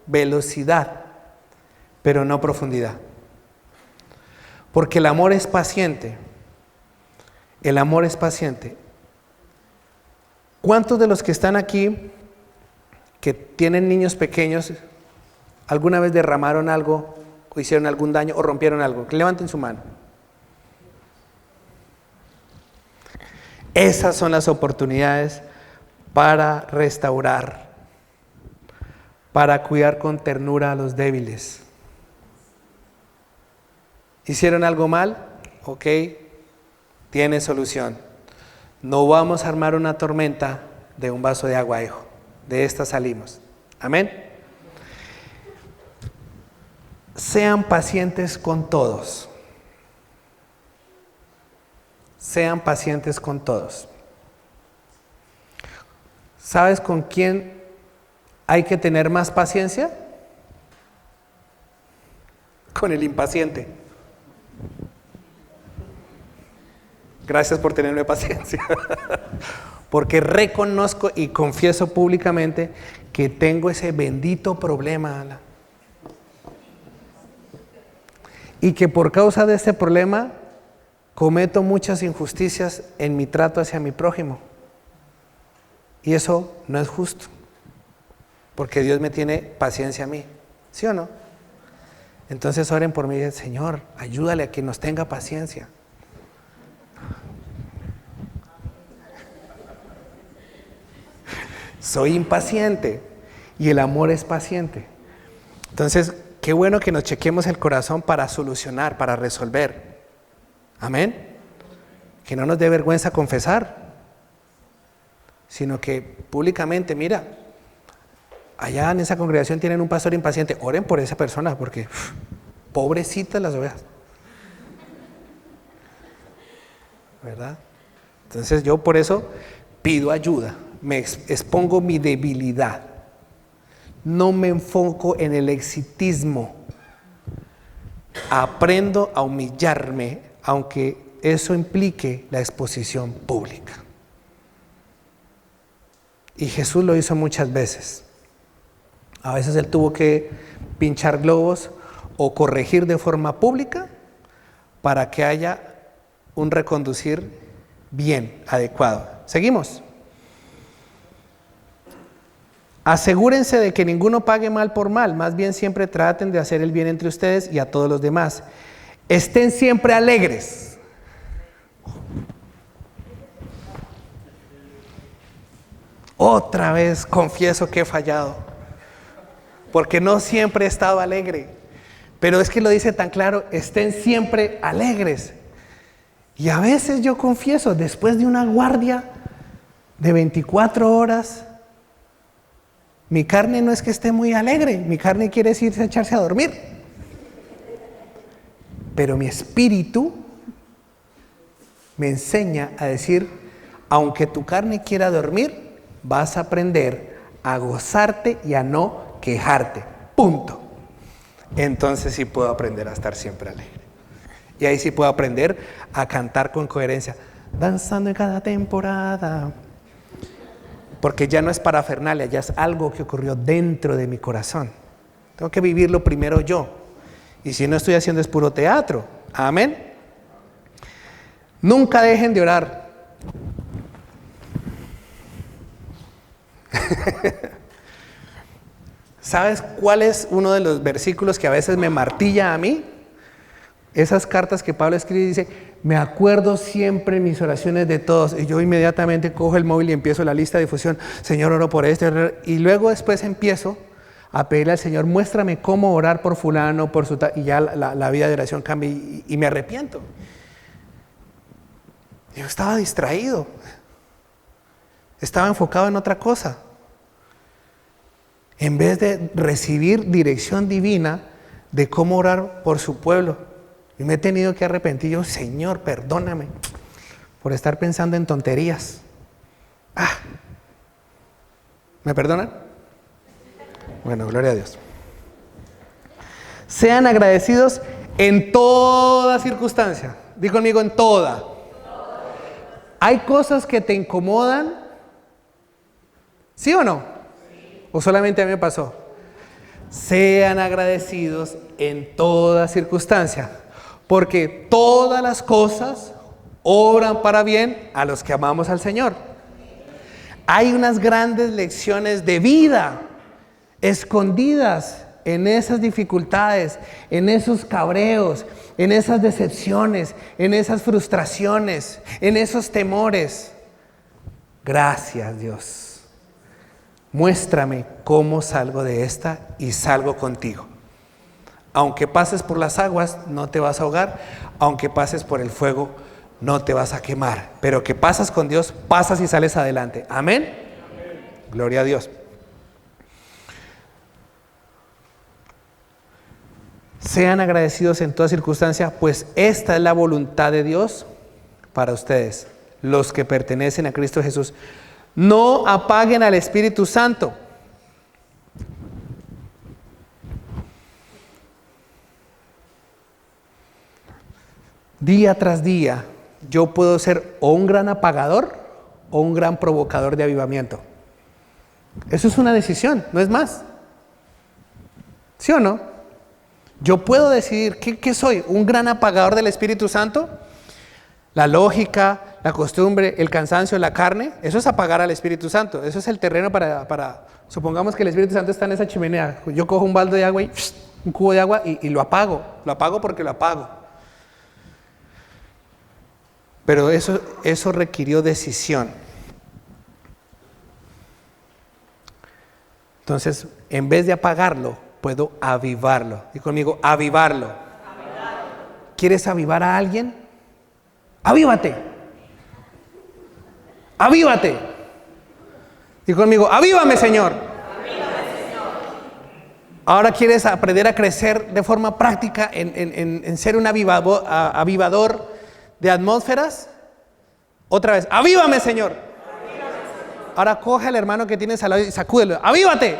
velocidad, pero no profundidad. Porque el amor es paciente. El amor es paciente. ¿Cuántos de los que están aquí, que tienen niños pequeños, alguna vez derramaron algo, o hicieron algún daño, o rompieron algo? Que levanten su mano. Esas son las oportunidades para restaurar, para cuidar con ternura a los débiles. ¿Hicieron algo mal? Ok, tiene solución. No vamos a armar una tormenta de un vaso de agua, hijo. De esta salimos. Amén. Sean pacientes con todos. Sean pacientes con todos. ¿Sabes con quién hay que tener más paciencia? Con el impaciente. Gracias por tenerme paciencia. Porque reconozco y confieso públicamente que tengo ese bendito problema, Ana. Y que por causa de este problema cometo muchas injusticias en mi trato hacia mi prójimo. Y eso no es justo. Porque Dios me tiene paciencia a mí. ¿Sí o no? Entonces oren por mí y digan, Señor, ayúdale a que nos tenga paciencia. Soy impaciente y el amor es paciente. Entonces, qué bueno que nos chequemos el corazón para solucionar, para resolver. Amén. Que no nos dé vergüenza confesar, sino que públicamente, mira, allá en esa congregación tienen un pastor impaciente, oren por esa persona porque pobrecitas las ovejas. ¿Verdad? Entonces yo por eso pido ayuda, me expongo mi debilidad, no me enfoco en el exitismo, aprendo a humillarme, aunque eso implique la exposición pública. Y Jesús lo hizo muchas veces. A veces Él tuvo que pinchar globos o corregir de forma pública para que haya un reconducir bien, adecuado. ¿Seguimos? Asegúrense de que ninguno pague mal por mal, más bien siempre traten de hacer el bien entre ustedes y a todos los demás. Estén siempre alegres. Otra vez confieso que he fallado, porque no siempre he estado alegre, pero es que lo dice tan claro, estén siempre alegres. Y a veces yo confieso, después de una guardia de 24 horas, mi carne no es que esté muy alegre, mi carne quiere irse a echarse a dormir. Pero mi espíritu me enseña a decir, aunque tu carne quiera dormir, vas a aprender a gozarte y a no quejarte. Punto. Entonces sí puedo aprender a estar siempre alegre. Y ahí sí puedo aprender a cantar con coherencia, danzando en cada temporada. Porque ya no es parafernalia, ya es algo que ocurrió dentro de mi corazón. Tengo que vivirlo primero yo. Y si no estoy haciendo es puro teatro. Amén. Nunca dejen de orar. ¿Sabes cuál es uno de los versículos que a veces me martilla a mí? Esas cartas que Pablo escribe y dice, me acuerdo siempre en mis oraciones de todos. Y yo inmediatamente cojo el móvil y empiezo la lista de difusión. Señor, oro por este. Y luego después empiezo a pedirle al Señor, muéstrame cómo orar por fulano, por su y ya la vida de oración cambia y me arrepiento. Yo estaba distraído. Estaba enfocado en otra cosa. En vez de recibir dirección divina de cómo orar por su pueblo. Y me he tenido que arrepentir. Yo, Señor, perdóname por estar pensando en tonterías. ¿Me perdonan? Bueno, gloria a Dios. Sean agradecidos en toda circunstancia. Di conmigo, en toda. ¿Hay cosas que te incomodan? ¿Sí o no? ¿O solamente a mí me pasó? Sean agradecidos en toda circunstancia, porque todas las cosas obran para bien a los que amamos al Señor. Hay unas grandes lecciones de vida escondidas en esas dificultades, en esos cabreos, en esas decepciones, en esas frustraciones, en esos temores. Gracias, Dios. Muéstrame cómo salgo de esta y salgo contigo. Aunque pases por las aguas, no te vas a ahogar. Aunque pases por el fuego, no te vas a quemar. Pero que pasas con Dios, pasas y sales adelante. Amén. Amén. Gloria a Dios. Sean agradecidos en toda circunstancia, pues esta es la voluntad de Dios para ustedes, los que pertenecen a Cristo Jesús. No apaguen al Espíritu Santo. Día tras día, yo puedo ser o un gran apagador o un gran provocador de avivamiento. Eso es una decisión, no es más. ¿Sí o no? Yo puedo decidir, ¿qué soy? ¿Un gran apagador del Espíritu Santo? La lógica, la costumbre, el cansancio, la carne, eso es apagar al Espíritu Santo. Eso es el terreno para supongamos que el Espíritu Santo está en esa chimenea. Yo cojo un balde de agua y un cubo de agua y lo apago. Lo apago porque lo apago. Pero eso requirió decisión. Entonces, en vez de apagarlo, puedo avivarlo. Y conmigo, avivarlo. ¿Quieres avivar a alguien? ¡Avívate! ¡Avívate! Y conmigo, ¡avívame, Señor! ¡Avívame, Señor! Ahora quieres aprender a crecer de forma práctica en ser un avivador de atmósferas. Otra vez, ¡avívame, Señor! ¡Avívame, Señor! Ahora coge al hermano que tienes al lado y sacúdelo. ¡Avívate!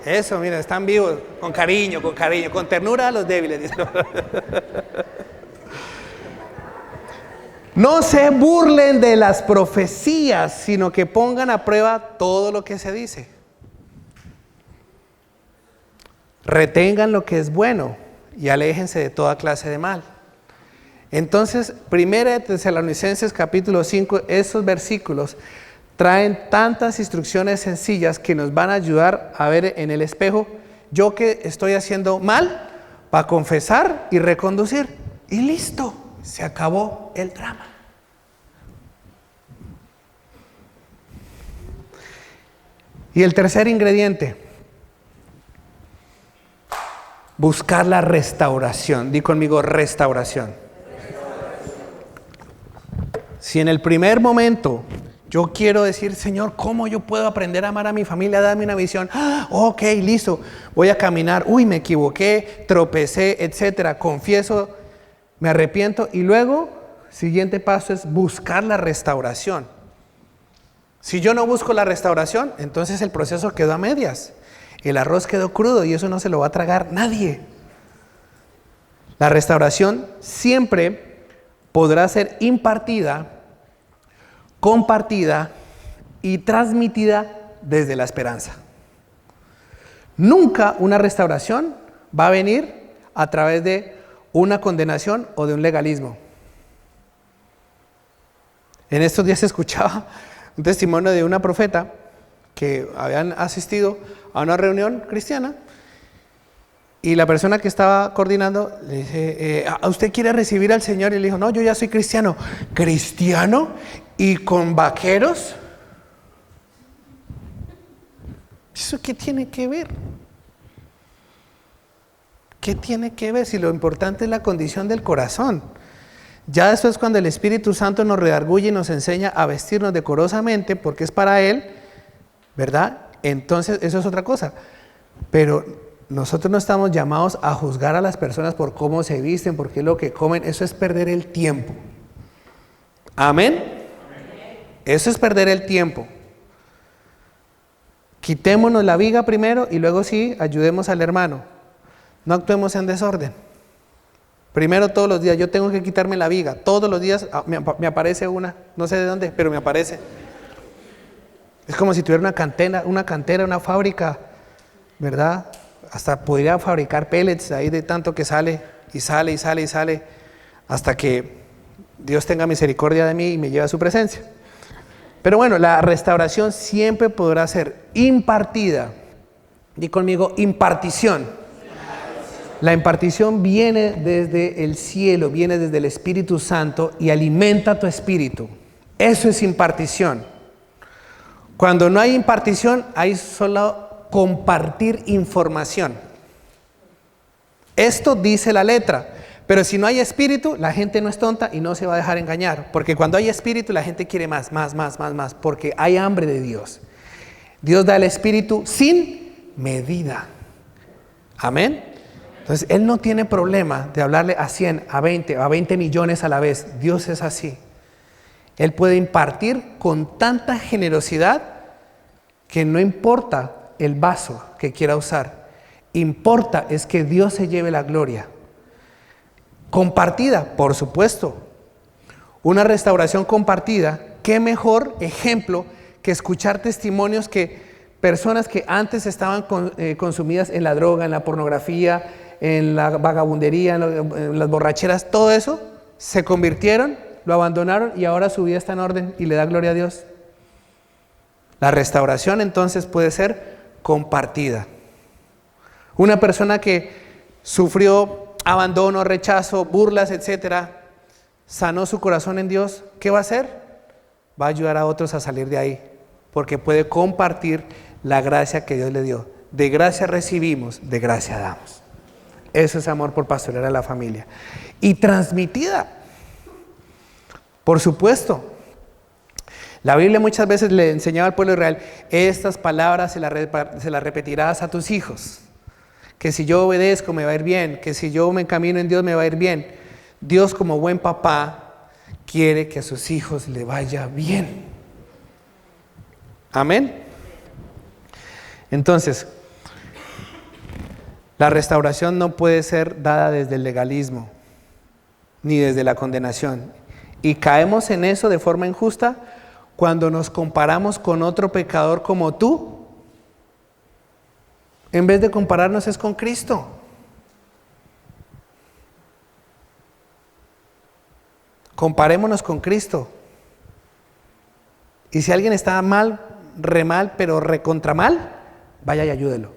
Eso, mira, están vivos, con cariño, con ternura a los débiles. No se burlen de las profecías, sino que pongan a prueba todo lo que se dice. Retengan lo que es bueno y aléjense de toda clase de mal. Entonces, 1 Tesalonicenses capítulo 5, esos versículos traen tantas instrucciones sencillas que nos van a ayudar a ver en el espejo, yo que estoy haciendo mal, para confesar y reconducir. Y listo, se acabó el drama. Y el tercer ingrediente, buscar la restauración. Di conmigo, restauración. Si en el primer momento yo quiero decir, Señor, ¿cómo yo puedo aprender a amar a mi familia? Dame una visión. Ok, listo, voy a caminar. Uy, me equivoqué, tropecé, etcétera. Confieso, me arrepiento. Y luego, siguiente paso es buscar la restauración. Si yo no busco la restauración, entonces el proceso quedó a medias. El arroz quedó crudo y eso no se lo va a tragar nadie. La restauración siempre podrá ser impartida, compartida y transmitida desde la esperanza. Nunca una restauración va a venir a través de una condenación o de un legalismo. En estos días escuchaba un testimonio de una profeta que habían asistido a una reunión cristiana Y la persona que estaba coordinando le dice, ¿a usted quiere recibir al Señor? Y le dijo, no, yo ya soy cristiano. ¿Cristiano? ¿Y con vaqueros? ¿Eso qué tiene que ver? ¿Qué tiene que ver si lo importante es la condición del corazón? Ya después, cuando el Espíritu Santo nos redarguye y nos enseña a vestirnos decorosamente porque es para Él, ¿verdad? Entonces eso es otra cosa. Pero nosotros no estamos llamados a juzgar a las personas por cómo se visten, por qué es lo que comen. Eso es perder el tiempo. ¿Amén? Eso es perder el tiempo. Quitémonos la viga primero y luego sí ayudemos al hermano. No actuemos en desorden. Primero, todos los días yo tengo que quitarme la viga. Todos los días me aparece una, no sé de dónde, pero me aparece. Es como si tuviera una cantera, una fábrica, ¿verdad? Hasta podría fabricar pellets ahí de tanto que sale y sale y sale y sale, hasta que Dios tenga misericordia de mí y me lleve a su presencia. Pero bueno, la restauración siempre podrá ser impartida. Di conmigo, impartición. La impartición viene desde el cielo, viene desde el Espíritu Santo y alimenta tu espíritu. Eso es impartición. Cuando no hay impartición, hay solo compartir información. Esto dice la letra, pero si no hay espíritu, la gente no es tonta y no se va a dejar engañar. Porque cuando hay espíritu, la gente quiere más, porque hay hambre de Dios. Dios da el espíritu sin medida. Amén. Entonces, Él no tiene problema de hablarle a 100, a 20 millones a la vez. Dios es así. Él puede impartir con tanta generosidad que no importa el vaso que quiera usar. Importa es que Dios se lleve la gloria. Compartida, por supuesto. Una restauración compartida, qué mejor ejemplo que escuchar testimonios que personas que antes estaban consumidas en la droga, en la pornografía, en la vagabundería, en las borracheras, todo eso, se convirtieron, lo abandonaron y ahora su vida está en orden y le da gloria a Dios. La restauración entonces puede ser compartida. Una persona que sufrió abandono, rechazo, burlas, etcétera, sanó su corazón en Dios, ¿qué va a hacer? Va a ayudar a otros a salir de ahí, porque puede compartir la gracia que Dios le dio. De gracia recibimos, de gracia damos. Eso es amor por pastorear a la familia. Y transmitida, por supuesto. La Biblia muchas veces le enseñaba al pueblo de Israel, estas palabras se las repetirás a tus hijos. Que si yo obedezco me va a ir bien, que si yo me encamino en Dios me va a ir bien. Dios, como buen papá, quiere que a sus hijos le vaya bien. Amén. Entonces, la restauración no puede ser dada desde el legalismo, ni desde la condenación. Y caemos en eso de forma injusta cuando nos comparamos con otro pecador como tú. En vez de compararnos es con Cristo. Comparémonos con Cristo. Y si alguien está mal, re mal, pero recontra mal, vaya y ayúdelo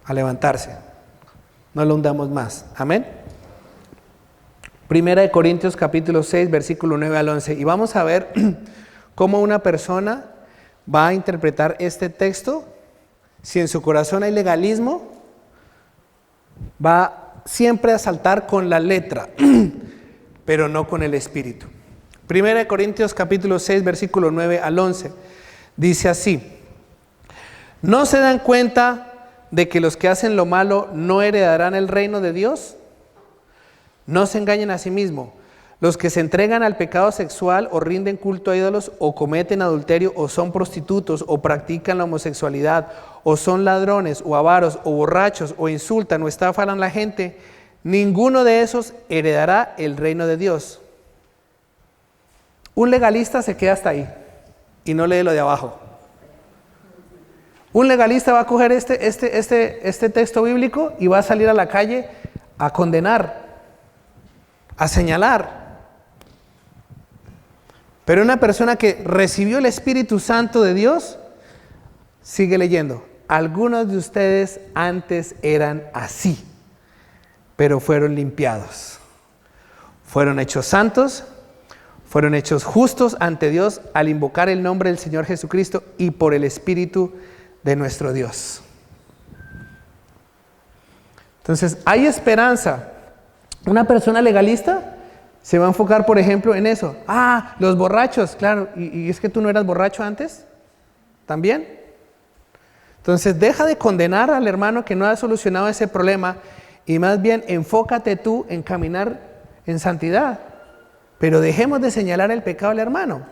a levantarse. No lo hundamos más. Amén. Primera de Corintios capítulo 6, versículo 9 al 11. Y vamos a ver cómo una persona va a interpretar este texto. Si en su corazón hay legalismo, va siempre a saltar con la letra, pero no con el espíritu. Primera de Corintios capítulo 6, versículo 9 al 11. Dice así: ¿no se dan cuenta de que los que hacen lo malo no heredarán el reino de Dios? No se engañen a sí mismos. Los que se entregan al pecado sexual o rinden culto a ídolos o cometen adulterio o son prostitutos o practican la homosexualidad o son ladrones o avaros o borrachos o insultan o estafan a la gente, ninguno de esos heredará el reino de Dios. Un legalista se queda hasta ahí y no lee lo de abajo. Un legalista va a coger este texto bíblico y va a salir a la calle a condenar, a señalar. Pero una persona que recibió el Espíritu Santo de Dios sigue leyendo algunos de ustedes antes eran así, pero fueron limpiados. Fueron hechos santos, fueron hechos justos ante Dios al invocar el nombre del Señor Jesucristo y por el Espíritu de nuestro Dios. Entonces, hay esperanza. Una persona legalista se va a enfocar, por ejemplo, en eso. Ah, los borrachos, claro. ¿Y es que tú no eras borracho antes? ¿También? Entonces, deja de condenar al hermano que no ha solucionado ese problema y más bien enfócate tú en caminar en santidad. Pero dejemos de señalar el pecado al hermano.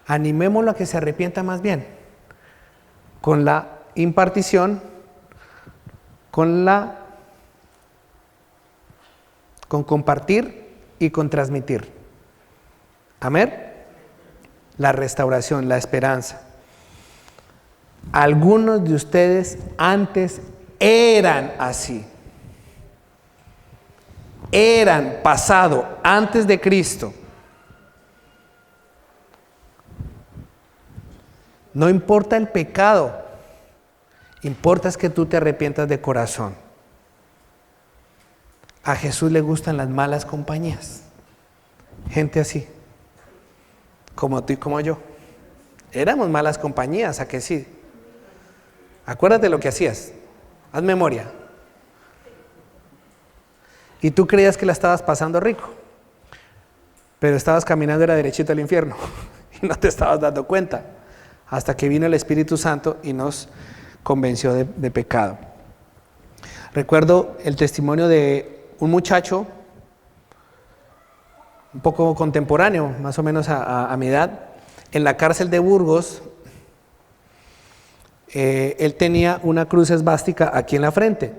Animémoslo a que se arrepienta más bien. Con la impartición, con compartir y con transmitir. Amén. La restauración, la esperanza. Algunos de ustedes antes eran así. Eran pasado, antes de Cristo. No importa el pecado, importa es que tú te arrepientas de corazón. A Jesús le gustan las malas compañías. Gente así, como tú y como yo. Éramos malas compañías, ¿a que sí? Acuérdate lo que hacías. Haz memoria. Y tú creías que la estabas pasando rico, pero estabas caminando era derechito al infierno y no te estabas dando cuenta hasta que vino el Espíritu Santo y nos convenció de pecado. Recuerdo el testimonio de un muchacho un poco contemporáneo, más o menos a mi edad, en la cárcel de Burgos. Él tenía una cruz esvástica aquí en la frente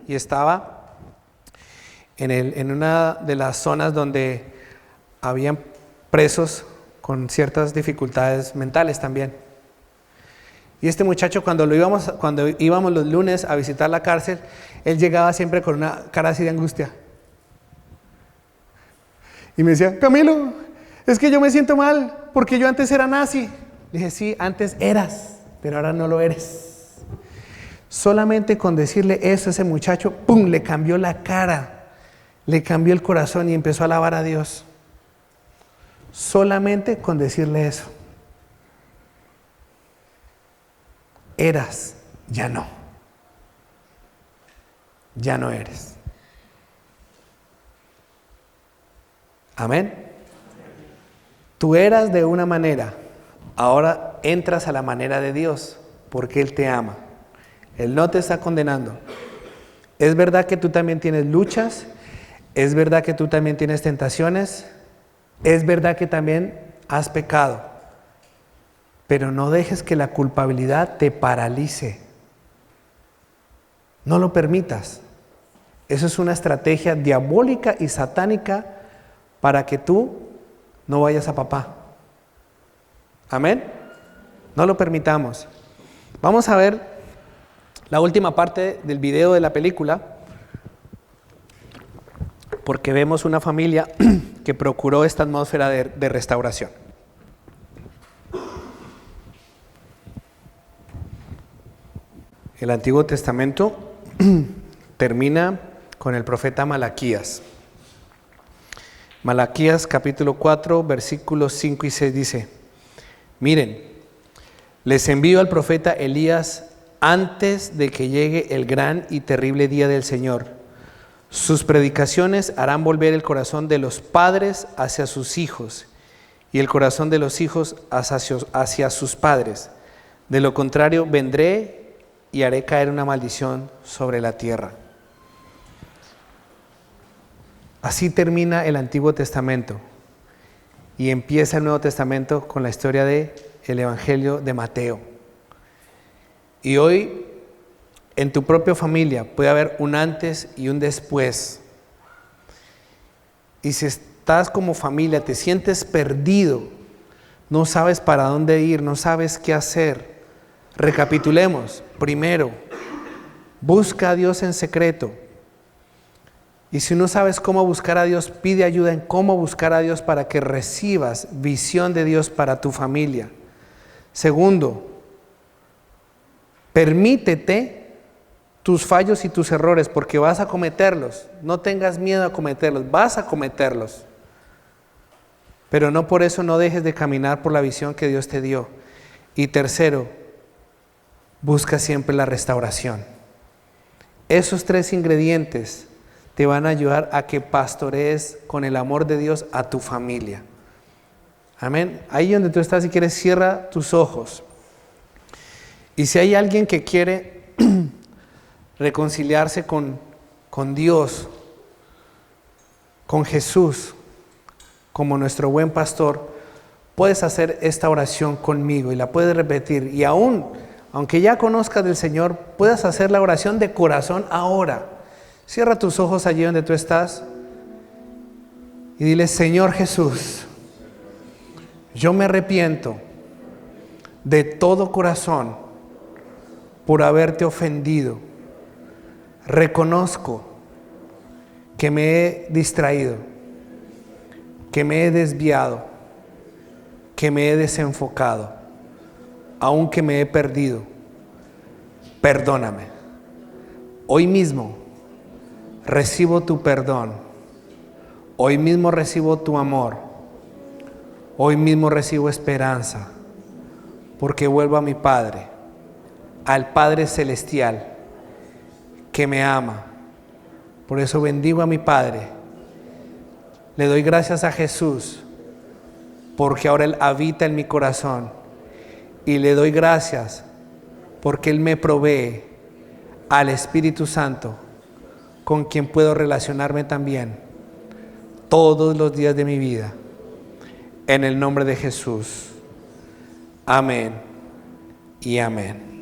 y estaba en una de las zonas donde habían presos con ciertas dificultades mentales también. Y este muchacho cuando íbamos los lunes a visitar la cárcel, él llegaba siempre con una cara así de angustia. Y me decía, Camilo, es que yo me siento mal porque yo antes era nazi. Le dije, sí, antes eras, pero ahora no lo eres. Solamente con decirle eso a ese muchacho, ¡pum!, le cambió la cara. Le cambió el corazón y empezó a alabar a Dios. Solamente con decirle eso. Eras, ya no. Ya no eres. Amén. Tú eras de una manera, ahora entras a la manera de Dios, porque Él te ama. Él no te está condenando. Es verdad que tú también tienes luchas. Es verdad que tú también tienes tentaciones, es verdad que también has pecado, pero no dejes que la culpabilidad te paralice. No lo permitas. Eso es una estrategia diabólica y satánica para que tú no vayas a papá. Amén. No lo permitamos. Vamos a ver la última parte del video de la película, porque vemos una familia que procuró esta atmósfera de restauración. El Antiguo Testamento termina con el profeta Malaquías. Malaquías capítulo 4, versículos 5 y 6 dice: miren, les envío al profeta Elías antes de que llegue el gran y terrible día del Señor. Sus predicaciones harán volver el corazón de los padres hacia sus hijos y el corazón de los hijos hacia sus padres. De lo contrario, vendré y haré caer una maldición sobre la tierra. Así termina el Antiguo Testamento y empieza el Nuevo Testamento con la historia del Evangelio de Mateo. Y hoy, en tu propia familia puede haber un antes y un después. Y si estás como familia, te sientes perdido, no sabes para dónde ir, no sabes qué hacer, recapitulemos. Primero, busca a Dios en secreto. Y si no sabes cómo buscar a Dios, pide ayuda en cómo buscar a Dios para que recibas visión de Dios para tu familia. Segundo, Permítete tus fallos y tus errores, porque vas a cometerlos. No tengas miedo a cometerlos, vas a cometerlos. Pero no por eso no dejes de caminar por la visión que Dios te dio. Y tercero, busca siempre la restauración. Esos 3 ingredientes te van a ayudar a que pastorees con el amor de Dios a tu familia. Amén. Ahí donde tú estás, si quieres, cierra tus ojos. Y si hay alguien que quiere reconciliarse con Dios, con Jesús, como nuestro buen pastor, puedes hacer esta oración conmigo y la puedes repetir. Y aunque ya conozcas del Señor, puedas hacer la oración de corazón ahora. Cierra tus ojos allí donde tú estás y dile: Señor Jesús, yo me arrepiento de todo corazón por haberte ofendido. Reconozco que me he distraído, que me he desviado, que me he desenfocado, aunque me he perdido. Perdóname. Hoy mismo recibo tu perdón. Hoy mismo recibo tu amor. Hoy mismo recibo esperanza, porque vuelvo a mi Padre, al Padre Celestial, que me ama. Por eso bendigo a mi Padre. Le doy gracias a Jesús, porque ahora Él habita en mi corazón. Y le doy gracias, porque Él me provee al Espíritu Santo, con quien puedo relacionarme también todos los días de mi vida. En el nombre de Jesús. Amén y amén.